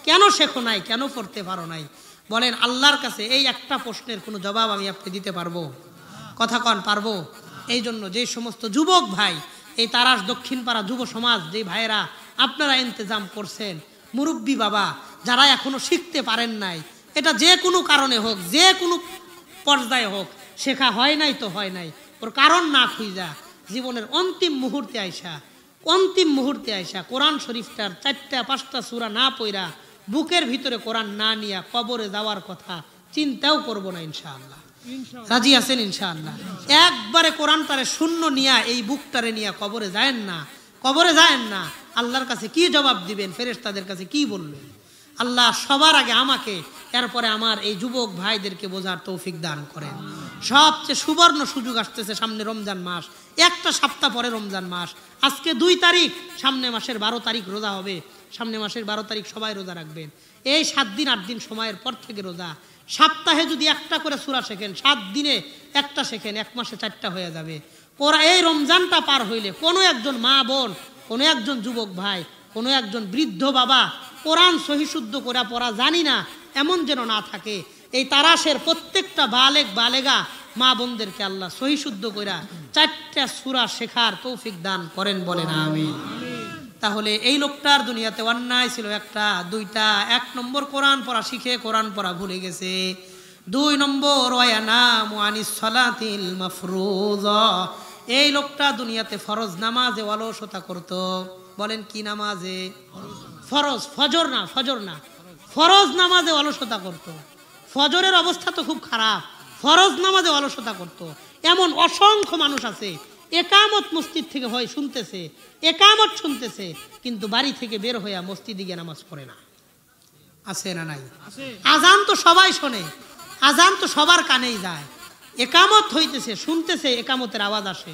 কেন শেখো নাই? কেন পড়তে পারো নাই? বলেন আল্লাহর কাছে এই একটা প্রশ্নের কোনো জবাব আমি আপনি দিতে পারবো? কথা কন, পারবো? এই জন্য যে সমস্ত যুবক ভাই, এই তারাস দক্ষিণ পাড়া যুব সমাজ, যে ভাইয়েরা আপনারা ইন্তজাম করছেন, মুরব্বী বাবা যারা এখনো শিখতে পারেন নাই, এটা যে কোনো কারণে হোক, যে কোনো পর্যায়ে হোক, শেখা হয় নাই তো হয় নাই, ওর কারণ না খুঁজা জীবনের অন্তিম মুহূর্তে আইসা কোরআন শরীফটার 4টা 5টা সূরা না পড়া, বুকের ভিতরে কোরআন না নিয়া কবরে যাওয়ার কথা চিন্তাও করবো না ইনশাআল্লাহ। রাজি আছেন ইনশাআল্লাহ? একবারে কোরআনটারে শূন্য নিয়া, এই বুকটারে নিয়া কবরে যায়েন না। আল্লাহর কাছে কি জবাব দিবেন? ফেরেশতাদের কাছে কি বলবেন? আল্লাহ সবার আগে আমাকে, এরপরে আমার এই যুবক ভাইদেরকে বোঝার তৌফিক দান করেন। সবচেয়ে সুবর্ণ সুযোগ আসতেছে, সামনে রমজান মাস, 1টা সপ্তাহ পরে রমজান মাস। আজকে 2 তারিখ, সামনে মাসের 12 তারিখ রোজা হবে। সামনে মাসের 12 তারিখ সবাই রোজা রাখবেন। এই 7 দিন 8 দিন সময়ের পর থেকে রোজা। সপ্তাহে যদি 1টা করে সূরা শেখেন, 7 দিনে 1টা শেখেন, 1 মাসে 4টা হয়ে যাবে। ওরা এই রমজানটা পার হইলে কোনো একজন মা বোন, কোনো একজন যুবক ভাই, কোনো একজন বৃদ্ধ বাবা কোরআন সহি শুদ্ধ করে পড়া জানি না এমন যেন না থাকে। এই তারাশের প্রত্যেকটা বালেগ বালেগা মা বোনদেরকে আল্লাহ সহি শুদ্ধ করে 4টা সূরা শেখার তৌফিক দান করেন, বলেন আমিন। তাহলে এই লোকটার দুনিয়াতে অন্যায় ছিল একটা, দুইটা। 1 নম্বর কোরআন পড়া শিখে কোরআন পড়া ভুলে গেছে। 2 নম্বর ওয়ায়ানামু আনিস সালাতিল মাফরুযা, এই লোকটা দুনিয়াতে ফরজ নামাজে অলসতা করত। বলেন কি নামাজে? ফরজ, ফজর না, ফজর না, ফরজ নামাজে অলসতা করত। ফজরের অবস্থা তো খুব খারাপ, ফরজ নামাজে অলসতা করত। এমন অসংখ্য মানুষ আছে একামত মসজিদ থেকে হয় শুনতেছে, একামত শুনতেছে, কিন্তু বাড়ি থেকে বের হইয়া মসজিদে গিয়ে নামাজ পড়ে না। আছে না নাই? আজান তো সবাই শোনে, আজান তো সবার কানেই যায়, একামত হইতেছে, শুনতেছে, একামতের আওয়াজ আসে।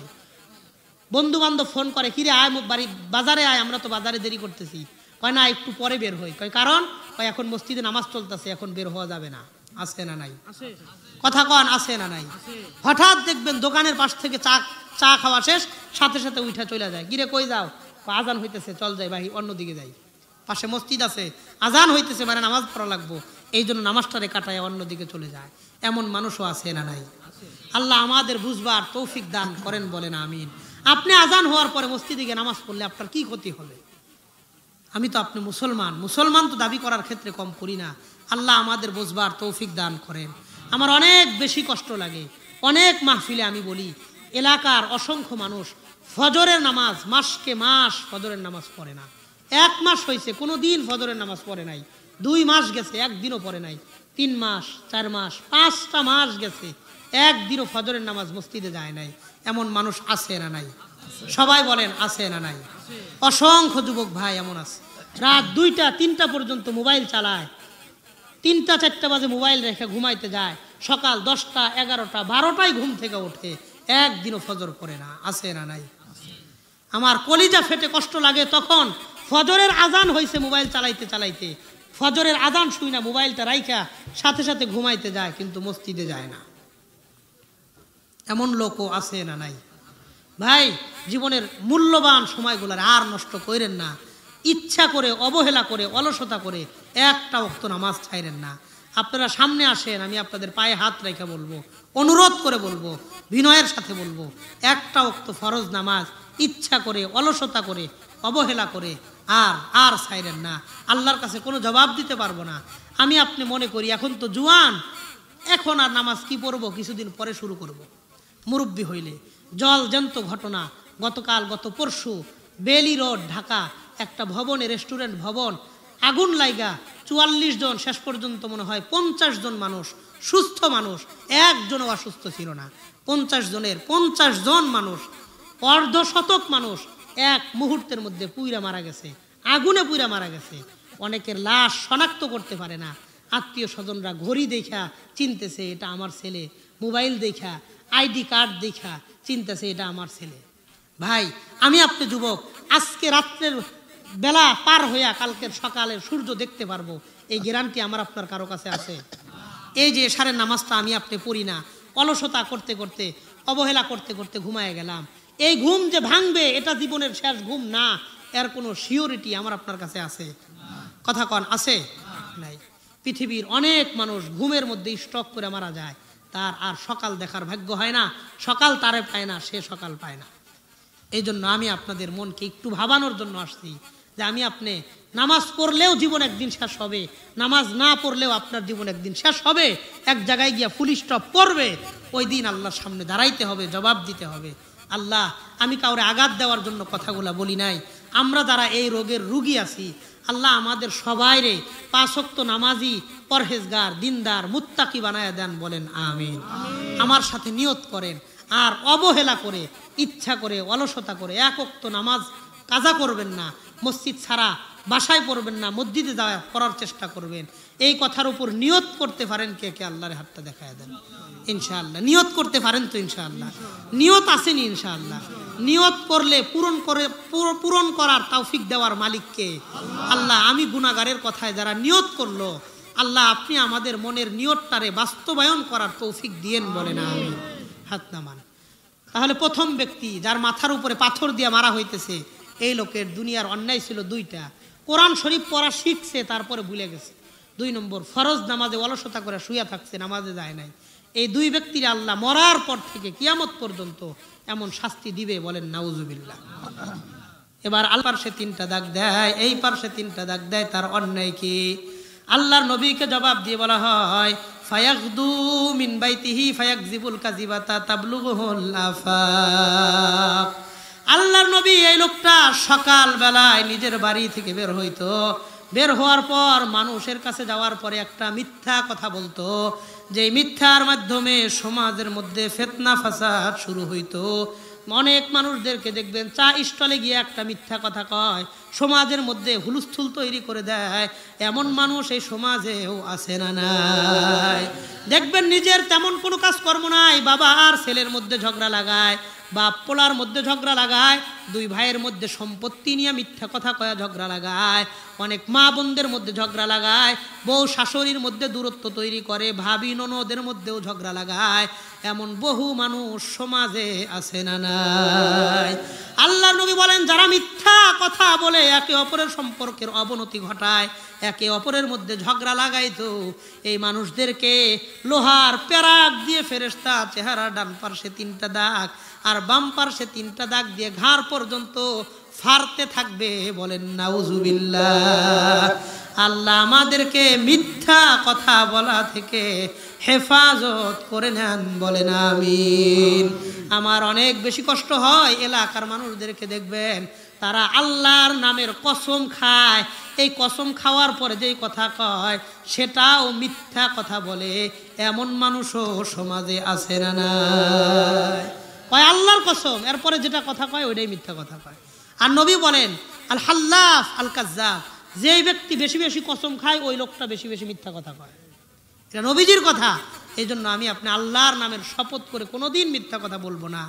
বন্ধু বান্ধব ফোন করে, কিরে আয় বাড়ি বাজারে আয়, আমরা তো বাজারে দেরি করতেছি। কয় না একটু পরে বের হই। কয় কারণ? কয় এখন মসজিদে নামাজ চলতেছে, এখন বের হওয়া যাবে না। আছে না নাই? কথা কন, আছে না নাই? হঠাৎ দেখবেন দোকানের পাশ থেকে চা খাওয়া শেষ, সাথে সাথে উঠা চলে যায়। কিরে কই যাও? আজান হইতেছে, চল যাই ভাই, অন্যদিকে যাই। পাশে মসজিদ আছে, আজান হইতেছে, মানে নামাজ পড়া লাগবো, এই জন্য নামাজটারে কাটায় অন্যদিকে চলে যায়। এমন মানুষও আছে না নাই? আল্লাহ আমাদের বুঝবার তৌফিক দান করেন, বলেন আমিন। আপনি আজান হওয়ার পরে মসজিদে গিয়ে নামাজ পড়লে আপনার কি ক্ষতি হবে? আমি তো আপনি মুসলমান, মুসলমান তো দাবি করার ক্ষেত্রে কম করি না। আল্লাহ আমাদের বুঝবার তৌফিক দান করেন। আমার অনেক বেশি কষ্ট লাগে, অনেক মাহফিলে আমি বলি, এলাকার অসংখ্য মানুষ ফজরের নামাজ মাসকে মাস ফজরের নামাজ পড়ে না। 1 মাস হয়েছে কোনো দিন ফজরের নামাজ পড়ে নাই, 2 মাস গেছে একদিনও পড়ে নাই, 3 মাস, 4 মাস, 5টা মাস গেছে, একদিনও ফজরের নামাজ মসজিদে যায় নাই। এমন মানুষ আছে না নাই? সবাই বলেন আছে না নাই? অসংখ্য যুবক ভাই এমন আছে, রাত 2টা 3টা পর্যন্ত মোবাইল চালায়, 3টা 4টা বাজে মোবাইল রেখে ঘুমাইতে যায়, সকাল 10টা 11টা 12টায় ঘুম থেকে ওঠে, একদিনও ফজর পড়ে না। আছে না নাই? আমার কলিজা ফেটে কষ্ট লাগে তখন ফজরের আজান হয়েছে মোবাইল চালাইতে চালাইতে, ফজরের আজান শুই না, মোবাইলটা রাইখা সাথে সাথে ঘুমাইতে যায়, কিন্তু মসজিদে যায় না। এমন লোকও আছে না নাই? ভাই জীবনের মূল্যবান সময়গুলার আর নষ্ট করেন না। ইচ্ছা করে, অবহেলা করে, অলসতা করে একটা ওয়াক্ত নামাজ ছাইরেন না। আপনারা সামনে আসেন, আমি আপনাদের পায়ে হাত রেখে বলবো, অনুরোধ করে বলবো, বিনয়ের সাথে বলবো, একটা ওয়াক্ত ফরজ নামাজ ইচ্ছা করে, অলসতা করে, অবহেলা করে আর ছাইরেন না। আল্লাহর কাছে কোনো জবাব দিতে পারবো না। আমি আপনি মনে করি এখন তো জুয়ান, এখন আর নামাজ কি পড়বো, কিছুদিন পরে শুরু করব। মুরব্বী হইলে জল জ্যান্ত ঘটনা, গত পরশু বেলি রোড ঢাকা একটা ভবনে, রেস্টুরেন্ট ভবন, আগুন লাইগা 44 জন, শেষ পর্যন্ত মনে হয় 50 জন মানুষ, সুস্থ মানুষ, একজনও অসুস্থ ছিল না। 50 জনের 50 জন মানুষ, অর্ধশতক মানুষ এক মুহূর্তের মধ্যে পুইরা মারা গেছে, আগুনে পুইরা মারা গেছে। অনেকের লাশ শনাক্ত করতে পারে না, আত্মীয় স্বজনরা ঘড়ি দেখা চিনতেছে এটা আমার ছেলে, মোবাইল দেখা, আইডি কার্ড দেখা চিনতেছে এটা আমার ছেলে। ভাই আমি আপনি যুবক, আজকে রাত্রের বেলা পার হইয়া কালকের সকালের সূর্য দেখতে পারবো, এই গ্যারান্টি আমার আপনার কারো কাছে আছে? এই যে এশারের নামাজটা আমি আপনি পড়ি না, অলসতা করতে করতে, অবহেলা করতে করতে ঘুমায় গেলাম, এই ঘুম যে ভাঙবে এটা জীবনের শেষ ঘুম না, এর কোনো সিওরিটি আমার আপনার কাছে আছে? কথা কন, আছে? নাই। পৃথিবীর অনেক মানুষ ঘুমের মধ্যে স্ট্রোক করে মারা যায়, তার আর সকাল দেখার ভাগ্য হয় না, সকাল তারে পায় না, সে সকাল পায় না। এই জন্য আমি আপনাদের মনকে একটু ভাবানোর জন্য আসছি যে আমি আপনি নামাজ পড়লেও জীবন একদিন শেষ হবে, নামাজ না পড়লেও আপনার জীবন একদিন শেষ হবে, এক জায়গায় গিয়া ফুল স্টপ পড়বে, ওই দিন আল্লাহর সামনে দাঁড়াইতে হবে, জবাব দিতে হবে। আল্লাহ, আমি কাউরে আঘাত দেওয়ার জন্য কথাগুলা বলি নাই, আমরা যারা এই রোগের রুগী আছি, আল্লাহ আমাদের সবাইরে 5 ওয়াক্ত নামাজি, পরহেজগার, দিনদার, মুত্তাকি বানায়া দেন, বলেন আমিন। আমার সাথে নিয়ত করেন, আর অবহেলা করে, ইচ্ছা করে, অলসতা করে 1 ওয়াক্ত নামাজ কাজা করবেন না, মসজিদ ছাড়া বাসায় পড়বেন না, মসজিদে যাওয়া করার চেষ্টা করবেন। এই কথার উপর নিয়ত করতে পারেন কে কে? আল্লাহর হাতটা দেখায় দেন ইনশাআল্লাহ। নিয়ত করতে পারেন তো ইনশাআল্লাহ? নিয়ত আসেনি ইনশাআল্লাহ? নিয়ত করলে পূরণ করার তৌফিক দেওয়ার মালিক কে? আল্লাহ। আমি গুনাহগারের কথায় যারা নিয়ত করলো, আল্লাহ আপনি আমাদের মনের নিয়তটারে বাস্তবায়ন করার তৌফিক দিয়েন, বলেন আমিন। হাত নামান। তাহলে প্রথম ব্যক্তি যার মাথার উপরে পাথর দিয়ে মারা হইতেছে, এই লোকের দুনিয়ার অন্যায় ছিল 2টা। কোরআন শরীফ পড়া শিখছে তারপরে ভুলে গেছে। 2 নম্বর, ফরজ নামাজে অলসতা করে শুয়ে থাকছে, নামাজে যায় নাই। এই 2 ব্যক্তির আল্লাহ মরার পর থেকে কিয়ামত পর্যন্ত এমন শাস্তি দিবে, বলেন নাউজুবিল্লাহ। এবার আল পার্শ্বে 3টা দাগ দেয়, এই পার্শ্বে 3টা দাগ দেয়, তার অন্যায় কি? আল্লাহর নবীকে জবাব দিয়ে বলা হয় ফায়াগদু মিন বাইতিহি ফায়াকযিবুল কাযিবাতা তাবলুগুহুল আফাক। আল্লাহর নবী এই লোকটা সকাল বেলায় নিজের বাড়ি থেকে বের হইতো, বের হওয়ার পর মানুষের কাছে যাওয়ার পরে একটা মিথ্যা কথা বলতো, যে মিথ্যার মাধ্যমে সমাজের মধ্যে ফিতনা ফাসাদ শুরু হইতো। অনেক মানুষদেরকে দেখবেন চা স্টলে গিয়ে একটা মিথ্যা কথা কয়, সমাজের মধ্যে হুলস্থুল তৈরি করে দেয়। এমন মানুষ এই সমাজেও আছে না নাই? দেখবেন নিজের তেমন কোনো কাজকর্ম নাই, বাবা আর ছেলের মধ্যে ঝগড়া লাগায়, বাপ পোলার মধ্যে ঝগড়া লাগায়, 2 ভাইয়ের মধ্যে সম্পত্তি নিয়ে মিথ্যা কথা কয়া ঝগড়া লাগায়, অনেক মা বোনদের মধ্যে ঝগড়া লাগায়, বউ শাশুড়ির মধ্যে দূরত্ব তৈরি করে, ভাবি ননদের মধ্যেও ঝগড়া লাগায়। এমন বহু মানুষ সমাজে আছে না নাই? আল্লাহর নবী বলেন যারা মিথ্যা কথা বলে একে অপরের সম্পর্কের অবনতি ঘটায়, একে অপরের মধ্যে ঝগড়া লাগাইতো, এই মানুষদেরকে লোহার পেরাক দিয়ে ফেরেশতা চেহারা ডান পার্শ্বে 3টা দাগ আর বাম পার্শ্বে 3টা দাগ দিয়ে ঘাড় পর্যন্ত ফাড়তে থাকবে, বলেন নাউজুবিল্লাহ। আল্লাহ আমাদেরকে মিথ্যা কথা বলা থেকে হেফাজত করে নেন, বলেন আমিন। আমার অনেক বেশি কষ্ট হয় এলাকার মানুষদেরকে দেখবেন তারা আল্লাহর নামের কসম খায়, এই কসম খাওয়ার পরে যেই কথা কয় সেটাও মিথ্যা কথা বলে, এমন মানুষও সমাজে আছে না নাই? কয় আল্লাহর কসম, এরপরে যেটা কথা কয় ওইটাই মিথ্যা কথা কয়। আর নবী বলেন আল হাল্লাফ আল কাজ্জাব, যেই ব্যক্তি বেশি বেশি কসম খায় ওই লোকটা বেশি বেশি মিথ্যা কথা কয়। এটা নবীজির কথা। এই জন্য আমি আপনি আল্লাহর নামের শপথ করে কোনোদিন মিথ্যা কথা বলবো না।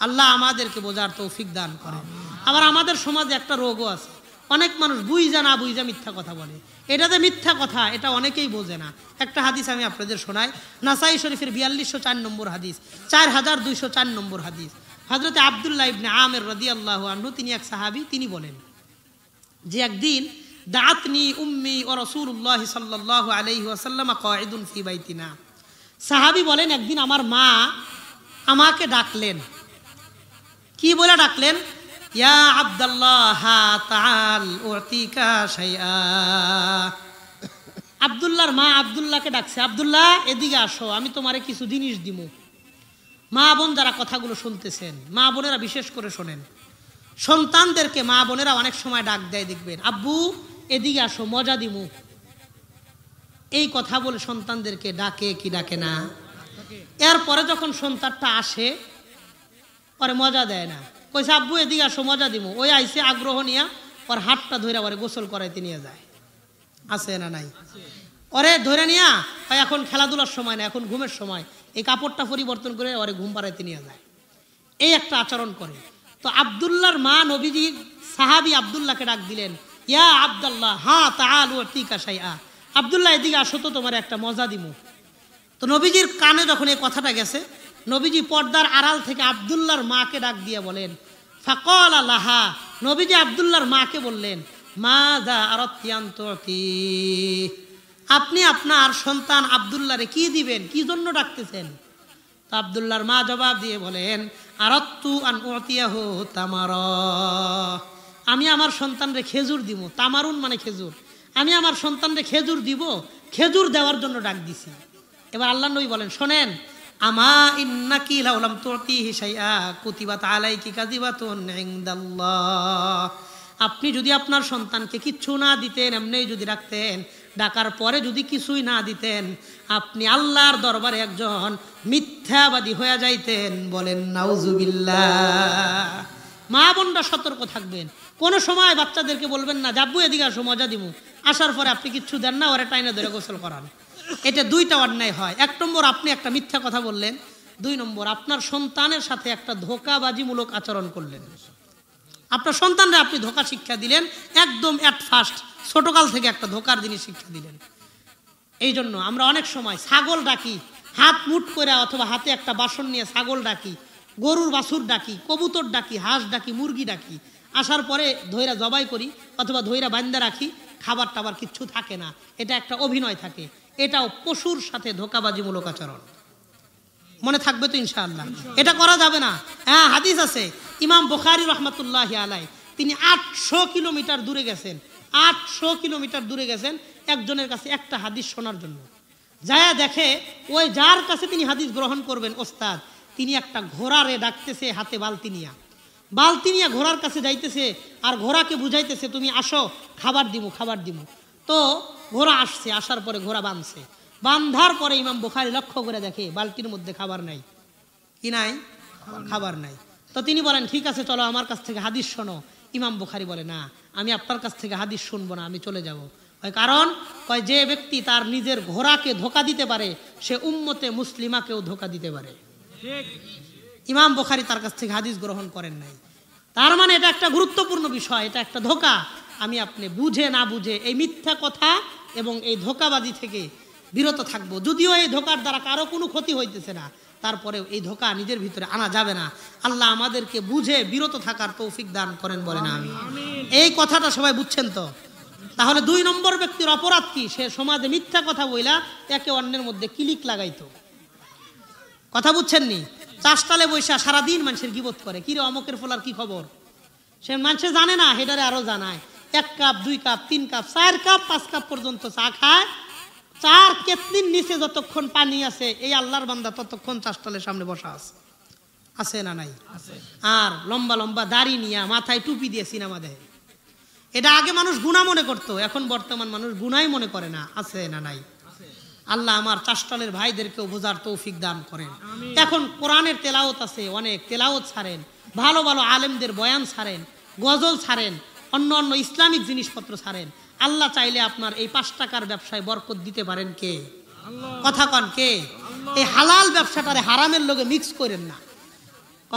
আল্লাহ আমাদেরকে বোঝার তৌফিক দান করে। আবার আমাদের সমাজে একটা রোগও আছে, অনেক মানুষ বুঝা না বুঝা মিথ্যা কথা বলে। এটাতে মিথ্যা কথা, এটা অনেকেই বোঝে না। একটা হাদিস আমি আপনাদের শোনাই, নাসাই শরীফের 4204 নম্বর হাদিস, 4204 নম্বর হাদিস। হযরত আব্দুল্লাহ ইবনে আমির রাদিয়াল্লাহু আনহু, তিনি এক সাহাবী, তিনি বলেন যে একদিন দাআতনি উম্মি ও রাসূলুল্লাহ সাল্লাল্লাহু আলাইহি ওয়াসাল্লাম কাঈদুন ফি বাইতিনা। সাহাবী বলেন একদিন আমার মা আমাকে ডাকলেন। কি বলে ডাকলেন? ইয়া আব্দুল্লাহ তাআল উতিকা শাইআ। আব্দুল্লাহর মা আব্দুল্লাহকে ডাকছে, আব্দুল্লাহ এদিকে আসো, আমি তোমারে কিছু জিনিস দিব। মা বোন যারা কথাগুলো শুনতেছেন, মা বোনেরা বিশেষ করে শোনেন। সন্তানদেরকে মা বোনেরা অনেক সময় ডাক দেয়, দেখবেন আব্বু এদিকে আসো মজা দিমু, এই কথা বলে সন্তানদেরকে ডাকে কি ডাকে না? এরপরে যখন সন্তানটা আসে পরে মজা দেয় না, কইছে আব্বু এদিকে আসো মজা দিমু, ওই আইসে আগ্রহ নিয়া ওর হাতটা ধরে ওরে গোসল করাইতে নিয়ে যায়। আছে না নাই? ওরে ধরে নিয়া এখন খেলাধুলার সময় না, এখন ঘুমের সময়, এই কাপড়টা পরিবর্তন করে ওরে ঘুম পাড়াইতে নিয়ে যায়। এই একটা আচরণ করে। তো আব্দুল্লাহর মা নবীজি সাহাবী আব্দুল্লাহকে ডাক দিলেন, ইয়া আব্দুল্লাহ হা তাআল উতিকা শাইআ, আব্দুল্লাহ এদিকে আসো তো তোমার একটা মজা দিমু। তো নবীজির কানে যখন এই কথাটা গেছে, নবীজি পর্দার আড়াল থেকে আব্দুল্লাহর মাকে ডাক দিয়ে বলেন ফাকালা লাহা, নবীজি আব্দুল্লাহর মাকে বললেন মাযা আরাতিয়ান তুতি, আপনি আপনার সন্তান আব্দুল্লাহরে কি দিবেন, কি জন্য ডাকতেছেন? তো আব্দুল্লাহর মা জবাব দিয়ে বলেন আরাত্তু আন উতিয়াহু তামারা, আমি আমার সন্তানরে খেজুর দিব। তামারুন মানে খেজুর, আমি আমার সন্তানরে খেজুর দিব, খেজুর দেওয়ার জন্য ডাক দিছি। এবার আল্লাহর নবী বলেন শোনেন, আমা ইন্নাকি লাউ লাম তুতিহি শাইআ কুতিবাত আলাইকি কাযিবাতুন ইনদাল্লাহ, আপনি যদি আপনার সন্তানকে কিচ্ছু না দিতেন, এমনি যদি রাখতেন, ডাকার পরে যদি কিছুই না দিতেন, আপনি আল্লাহর দরবারে একজন মিথ্যাবাদী হয়ে যাইতেন, বলেন নাউজুবিল্লাহ। মা বোনরা সতর্ক থাকবেন, কোনো সময় বাচ্চাদেরকে বলবেন না যাব্বু এদিকে আসো মজা দিব, আসার পরে আপনি কিচ্ছু দেন না, ওরে টাইনা ধরে গোসল করান। এটা 2টা অন্যায় হয়। 1 নম্বর আপনি একটা মিথ্যা কথা বললেন, 2 নম্বর আপনার সন্তানের সাথে একটা ধোঁকাবাজিমূলক আচরণ করলেন। আপনার সন্তানরা আপনি ধোঁকা শিক্ষা দিলেন, একদম অ্যাট ফার্স্ট ছোটকাল থেকে একটা ধোঁকার জিনিস শিক্ষা দিলেন। এই জন্য আমরা অনেক সময় ছাগল ডাকি হাত মুট করে, অথবা হাতে একটা বাসন নিয়ে ছাগল ডাকি, গরুর বাছুর ডাকি, কবুতর ডাকি, হাঁস ডাকি, মুরগি ডাকি। আসার পরে ধৈরা জবাই করি অথবা ধৈরা বান্দা রাখি, খাবার টাবার কিচ্ছু থাকে না, এটা একটা অভিনয় থাকে, এটাও পশুর সাথে ধোঁকাবাজিমূলক আচরণ। মনে থাকবে তো ইনশাআল্লাহ? এটা করা যাবে না। হ্যাঁ, হাদিস আছে, ইমাম বুখারী রহমাতুল্লাহি আলাইহি তিনি 800 কিলোমিটার দূরে গেছেন, 800 কিলোমিটার দূরে গেছেন একজনের কাছে একটা হাদিস শোনার জন্য। যায়া দেখে ওই যার কাছে তিনি হাদিস গ্রহণ করবেন ওস্তাদ, তিনি একটা ঘোড়ারে ডাকতেছে হাতে বালতি নিয়ে ঘোড়ার কাছে যাইতেছে আর ঘোড়াকে বুঝাইতেছে তুমি আসো, খাবার দিমু। তো ঘোড়া আসছে, আসার পরে ঘোড়া বান্ধার পরে ইমাম বুখারী লক্ষ্য করে দেখে বালতির মধ্যে খাবার নাই। কি নাই? খাবার নাই। তো তিনি বলেন ঠিক আছে চলো আমার কাছ থেকে হাদিস শোনো। ইমাম বুখারী বলে না, আমি আপনার কাছ থেকে হাদিস শুনবো না, আমি চলে যাব। কারণ যে ব্যক্তি তার নিজের ঘোড়াকে ধোঁকা দিতে পারে সে উম্মতে মুসলিমাকেও ধোঁকা দিতে পারে। ইমাম বুখারী তার কাছ থেকে হাদিস গ্রহণ করেন নাই। তার মানে এটা একটা গুরুত্বপূর্ণ বিষয়, এটা একটা ধোঁকা। আমি আপনি বুঝে না বুঝে এই মিথ্যা কথা এবং এই ধোঁকাবাজি থেকে বিরত থাকবো। যদিও এই ধোঁকার দ্বারা কারো কোনো ক্ষতি হইতেছে না, তারপরেও এই ধোঁকা নিজের ভিতরে আনা যাবে না। আল্লাহ আমাদেরকে বুঝে বিরত থাকার তৌফিক দান করেন, বলেন আমিন। এই কথাটা সবাই বুঝছেন তো? তাহলে 2 নম্বর ব্যক্তির অপরাধ কি? সে সমাজে মিথ্যা কথা বইলা একে অন্যের মধ্যে কিলিক লাগাইতো। কথা বুঝছেন নি? চাষতালে বৈশা সারাদিন মানুষের গিবত করে, কিরে অমকের ফলার কি খবর? সে মানুষে জানে না, হেডারে আরো জানায়। 1 cup 2 cup 3 cup 4 cup 5 cup পর্যন্ত চা খায়। 4 কেতলির নিচে যতক্ষণ পানি আছে এই আল্লাহর বান্দা ততক্ষণ চাষতালের সামনে বসা আছে না নাই? আর লম্বা লম্বা দাড়ি নিয়ে মাথায় টুপি দিয়ে সিনেমা দেয়। এটা আগে মানুষ গুনাহ মনে করতো, এখন বর্তমান মানুষ গুনাহই মনে করে না। আছে না নাই? আল্লাহ আমার চাষতালের ভাইদেরকেও বোঝার তৌফিক দান করেন। এখন কোরআনের তেলাওয়াত আছে, অনেক তেলাওয়াত ছাড়েন, ভালো ভালো আলেমদের বয়ান ছাড়েন, গজল ছাড়েন, অন্য অন্য ইসলামিক জিনিসপত্র ছাড়েন। আল্লাহ চাইলে আপনার এই 5 টাকার ব্যবসায় বরকত দিতে পারেন কে? কথা কন কে? এই হালাল ব্যবসাটারে হারামের লগে মিক্স করেন না।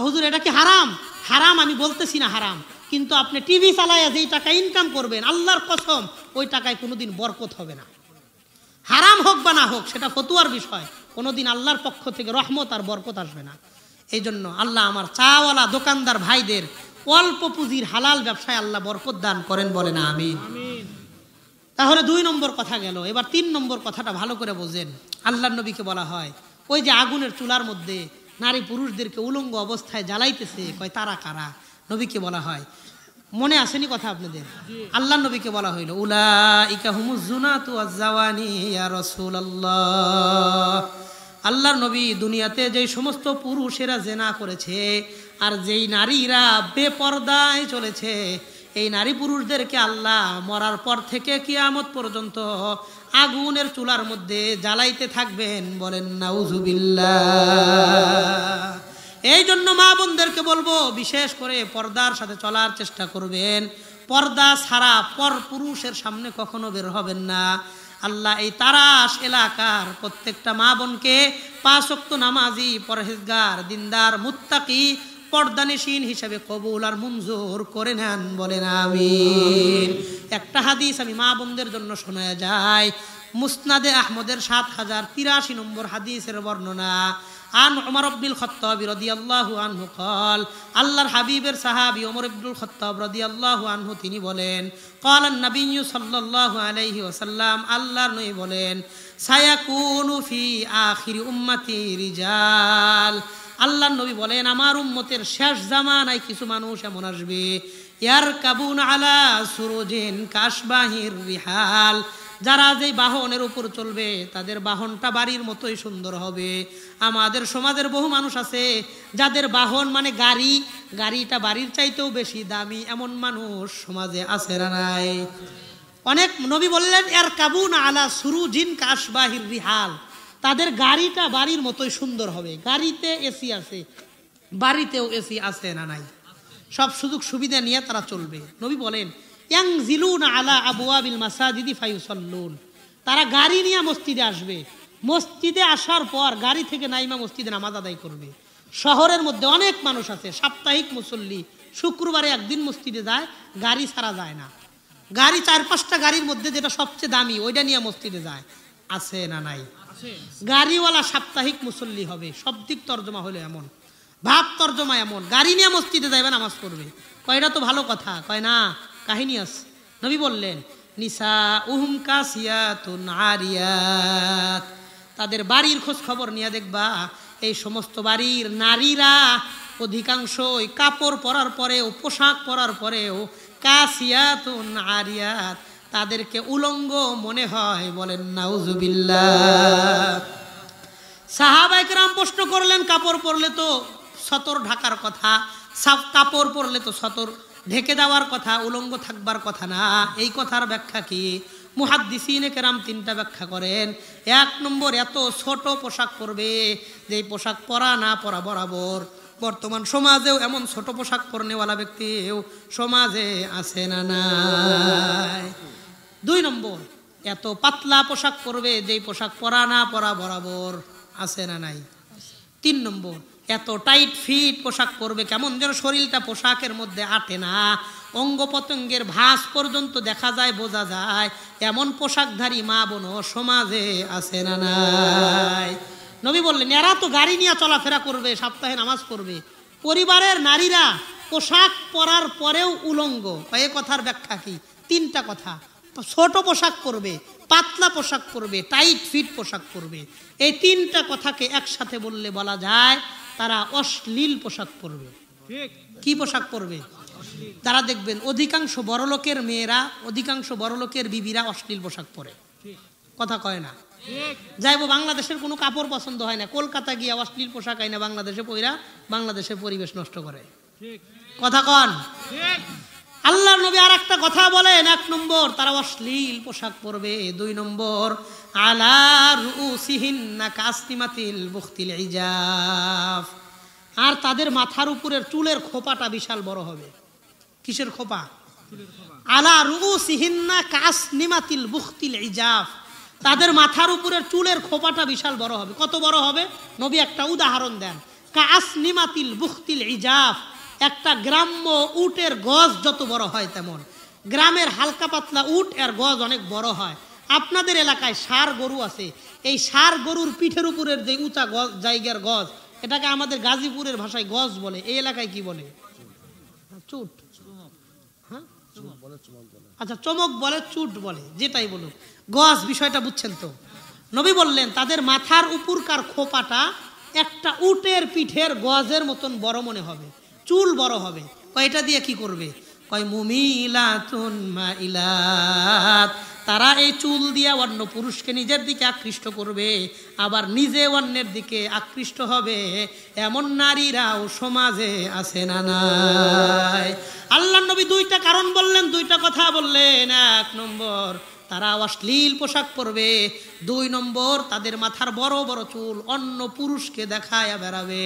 হুজুর এটা কি হারাম? হারাম আমি বলতেছি না হারাম, কিন্তু আপনি টিভি চালাইয়া যেই টাকা ইনকাম করবেন আল্লাহর কসম ওই টাকায় কোনোদিন বরকত হবে না। হারাম হোক বা না হোক সেটা ফতুয়ার বিষয়, কোনোদিন আল্লাহর পক্ষ থেকে রহমত আর বরকত আসবে না। এই জন্য আল্লাহ আমার চাওয়ালা দোকানদার ভাইদের অল্প পুঁজির হালাল ব্যবসায় আল্লাহ বরকত দান করেন, বলেন আমিন। তাহলে 2 নম্বর কথা গেল। এবার 3 নম্বর কথাটা ভালো করে বোঝেন। আল্লাহর নবীকে বলা হয় ওই যে আগুনের চুলার মধ্যে নারী পুরুষদেরকে উলঙ্গ অবস্থায় জ্বালাইতেছে, কয় তারা কারা? নবীকে বলা হয়, মনে আসেনি কথা আপনাদের? আল্লাহর নবীকে বলা হইল উলাইকা হুমুজ জুনাতু ওয়াজ জাওয়ানি ইয়া রাসূলুল্লাহ। আল্লাহর নবী দুনিয়াতে যেই সমস্ত পুরুষেরা জেনা করেছে আর যেই নারীরা বেপরদায় চলেছে এই নারী পুরুষদেরকে আল্লাহ মরার পর থেকে কিয়ামত পর্যন্ত আগুনের চুলার মধ্যে জ্বালাইতে থাকবেন, বলেন নাউজুবিল্লাহ। এই জন্য মা বোনদেরকে বলবো বিশেষ করে পর্দার সাথে চলার চেষ্টা করবেন। পর্দা ছাড়া পর পুরুষের সামনে কখনো বের হবেন না। আল্লাহ এই তারাস এলাকার প্রত্যেকটা মা বোনকে 5 ওয়াক্ত নামাজি, পরহেজগার, দিনদার, মুত্তাকি, পর্দানিশীন হিসেবে কবুল আর মঞ্জুর করে নেন, বলেন আমিন। একটা হাদিস আমি মা বোনদের জন্য শোনায়া যায়। মুসনাদে আহমদের 7083 নম্বর হাদিসের বর্ণনা। আন উমর ইবনুল খাত্তাব রাদিয়াল্লাহু আনহু قال আল্লাহর হাবিবের সাহাবী ওমর ইবনুল খাত্তাব রাদিয়াল্লাহু আনহু তিনি বলেন ক্বালান নবী সাল্লাল্লাহু আলাইহি ওয়াসাল্লাম, আল্লাহর নবী বলেন সায়াকুনু ফি আখিরি উম্মতি রিজাল। আল্লাহর নবী বলেন আমার উম্মতের শেষ জামানায় কিছু মানুষ এমন আসবে ইয়ারকাবুনা আলা সুরুজিন কাশবাহির রিহাল, যারা যেই বাহনের উপর চলবে তাদের বাহনটা বাড়ির মতোই সুন্দর হবে। আমাদের সমাজের বহু মানুষ আছে যাদের বাহন মানে গাড়ি, গাড়িটা বাড়ির চাইতেও বেশি দামি, এমন মানুষ সমাজে আছে না নাই? অনেক নবী বললেন ইয়ারকাবুনা আলা সুরুজিন কাশবাহির রিহাল, তাদের গাড়িটা বাড়ির মতোই সুন্দর হবে। গাড়িতে এসি আছে, বাড়িতেও এসি আছে না নাই? সব সুযোগ সুবিধা নিয়ে তারা চলবে। নবী বলেন ইয়ানজিলুনা আলা আবওয়াবিল মাসাজিদি ফায়ুসাল্লুন, তারা গাড়ি নিয়ে মসজিদে আসবে, মসজিদে আসার পর গাড়ি থেকে নাইমা মসজিদে নামাজ আদায় করবে। শহরের মধ্যে অনেক মানুষ আছে সাপ্তাহিক মুসল্লি, শুক্রবারে একদিন মসজিদে যায়, গাড়ি ছাড়া যায় না। গাড়ি 4-5টা গাড়ির মধ্যে যেটা সবচেয়ে দামি ওইটা নিয়ে মসজিদে যায়, আছে না নাই? গাড়িওয়ালা সাপ্তাহিক মুসল্লি হবে, সব দিক তর্জমা হলো এমন। ভাব তর্জমা এমন, গাড়ি নিয়ে মসজিদে যাইবে নামাজ পড়বে। কয় এটা তো ভালো কথা। কয় না, কাহিনী আছে। নবী বললেন নিসা উহুম কাসিয়াতুন আরিয়াত, তাদের বাড়ির খোঁজ খবর নিয়ে দেখবা এই সমস্ত বাড়ির নারীরা অধিকাংশই কাপড় পরার পরেও, পোশাক পরার পরেও কাসিয়াতুন আরিয়াত, তাদেরকে উলঙ্গ মনে হয়। বলেন নাউজুবিল্লাহ। সাহাবায়ে কেরাম প্রশ্ন করলেন, কাপড় পরলে তো সতর ঢাকার কথা, কাপড় পরলে তো সতর ঢেকে দেওয়ার কথা, উলঙ্গ থাকবার কথা না, এই কথার ব্যাখ্যা কি? মুহাদ্দিসিনে কেরাম তিনটা ব্যাখ্যা করেন। এক নম্বর, এত ছোট পোশাক পরবে যেই পোশাক পরা না পরা বরাবর। বর্তমান সমাজেও এমন ছোট পোশাক পরনেওয়ালা ব্যক্তিও সমাজে আছে না নাই? দুই নম্বর, এত পাতলা পোশাক পরবে যেই পোশাক পরা না পরা বরাবর, আছে না নাই? তিন নম্বর, এত টাইট ফিট পোশাক পরবে কেমন যেন শরীরটা পোশাকের মধ্যে আটে না, অঙ্গ প্রত্যঙ্গের ভাঁজ পর্যন্ত দেখা যায়, বোঝা যায়, এমন পোশাকধারী মা বোন সমাজে আছে না নাই? নবী বললেন এরা তো গাড়ি নিয়ে চলাফেরা করবে, সপ্তাহে নামাজ পড়বে। পরিবারের নারীরা পোশাক পরার পরেও উলঙ্গ, এ কথার ব্যাখ্যা কি? তিনটা কথা। ছোট পোশাক পরবে, পাতলা পোশাক পরবে, টাইট ফিট পোশাক পরবে। এই তিনটা কথাকে একসাথে বললে বলা যায় তারা অশ্লীল পোশাক পরবে। কি পোশাক পরবে? তারা দেখবেন অধিকাংশ বড়লোকের মেয়েরা, অধিকাংশ বড়লোকের বিবিরা অশ্লীল পোশাক পরে। কথা কয় না? যাইবো বাংলাদেশের কোনো কাপড় পছন্দ হয় না, কলকাতা গিয়া অশ্লীল পোশাক আইনা বাংলাদেশে পইরা বাংলাদেশের পরিবেশ নষ্ট করে। কথা কন? আল্লাহর নবী আর একটা কথা বলেন, এক নম্বর তারা অশ্লীল পোশাক পরবে, দুই নম্বর আলা রুসিহিন্না কাসনিমাতিল বুখতিল ইজাফ, আর তাদের মাথার উপরের চুলের খোপাটা বিশাল বড় হবে। কিসের খোপা? আলা রুসিহিন্না কাসনিমাতিল বুখতিল ইজাফ, তাদের মাথার উপরের চুলের খোপাটা বিশাল বড় হবে। কত বড় হবে? নবী একটা উদাহরণ দেন, কাসনিমাতিল বুখতিল ইজাফ, একটা গ্রাম্য উটের গজ যত বড় হয় তেমন। গ্রামের হালকা পাতলা উট এর গজ অনেক বড় হয়। আপনাদের এলাকায় ষাঁড় গরু আছে, এই ষাঁড় গরুর পিঠের উপরের যে উঁচা গজ, জায়গার গজ, এটাকে আমাদের গাজীপুরের ভাষায় গজ বলে, এই এলাকায় কি বলে? চুট। হ্যাঁ, আচ্ছা, চমক বলে, চুট বলে, যেটাই বলুক, গজ বিষয়টা বুঝছেন তো? নবী বললেন তাদের মাথার উপরকার খোপাটা একটা উটের পিঠের গজের মতন বড় মনে হবে, চুল বড় হবে। কয়টা দিয়ে কি করবে? কয় মুমিলাতুন মাইলাত, তারা এই চুল দিয়ে অন্য পুরুষকে নিজের দিকে আকৃষ্ট করবে, আবার নিজে অন্যের দিকে আকৃষ্ট হবে। এমন নারীরাও সমাজে আছে না নাই? আল্লাহর নবী দুইটা কারণ বললেন, দুইটা কথা বললেন। এক নম্বর তারা অশ্লীল পোশাক পরবে, দুই নম্বর তাদের মাথার বড় বড় চুল অন্য পুরুষকে দেখায় বেড়াবে।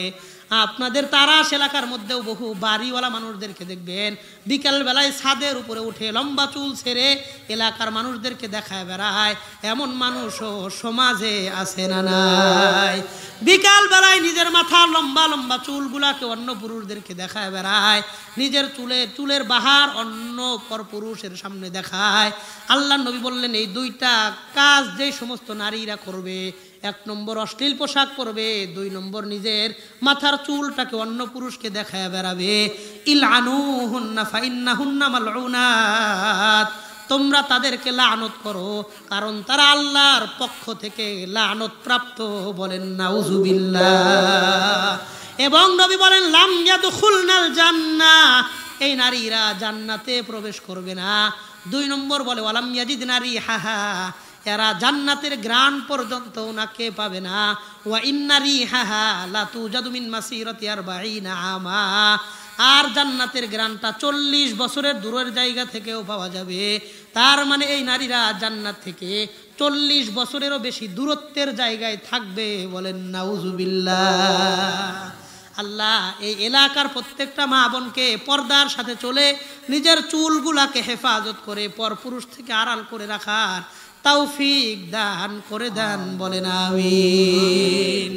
আপনাদের তারাস এলাকার মধ্যেও বহু বাড়িওয়ালা মানুষদেরকে দেখবেন বিকেল বেলায় ছাদের উপরে উঠে লম্বা চুল ছেড়ে এলাকার মানুষদেরকে দেখায় বেড়ায়। এমন মানুষও সমাজে আছে না নাই? বিকাল বেলায় নিজের মাথার লম্বা লম্বা চুলগুলাকে অন্য পুরুষদেরকে দেখায় বেড়ায়, নিজের চুলের বাহার অন্য পর পুরুষের সামনে দেখায়। আল্লাহ নবী বললেন এই দুইটা কাজ যে সমস্ত নারীরা করবে, এক নম্বর অশ্লীল পোশাক পরবে, দুই নম্বর নিজের মাথার চুলটাকে অন্য পুরুষকে দেখায় বেড়াবে। ইলআনুহুন্না ফাইন্নাহুন্না মালউনাত, তোমরা তাদেরকে লানত করো কারণ তারা আল্লাহর পক্ষ থেকে লানত প্রাপ্ত। বলেন নাউজুবিল্লাহ। এবং নবী বলেন লাম ইয়াদখুলনাল জান্নাহ, এই নারীরা জান্নাতে প্রবেশ করবে না। দুই নম্বর বলে ওয়ালাম ইয়াজিদনা রিহাহা, এরা জান্নাতের গ্রান পর্যন্ত ওনাকে পাবে না। ওয়া ইন্না রিহাহা লা তুজাদু মিন মাসিরাতি 40 আমা, আর জান্নাতের গ্রানটা 40 বছরের দূরের জায়গা থেকেও পাওয়া যাবে। তার মানে এই নারীরা জান্নাত থেকে 40 বছরেরও বেশি দূরত্বের জায়গায় থাকবে। বলেন নাউজুবিল্লাহ। আল্লাহ এই এলাকার প্রত্যেকটা মা বোনকে পর্দার সাথে চলে নিজের চুলগুলাকে হেফাজত করে পরপুরুষ থেকে আড়াল করে রাখার তৌফিক দান করে দেন। বলেন আমিন।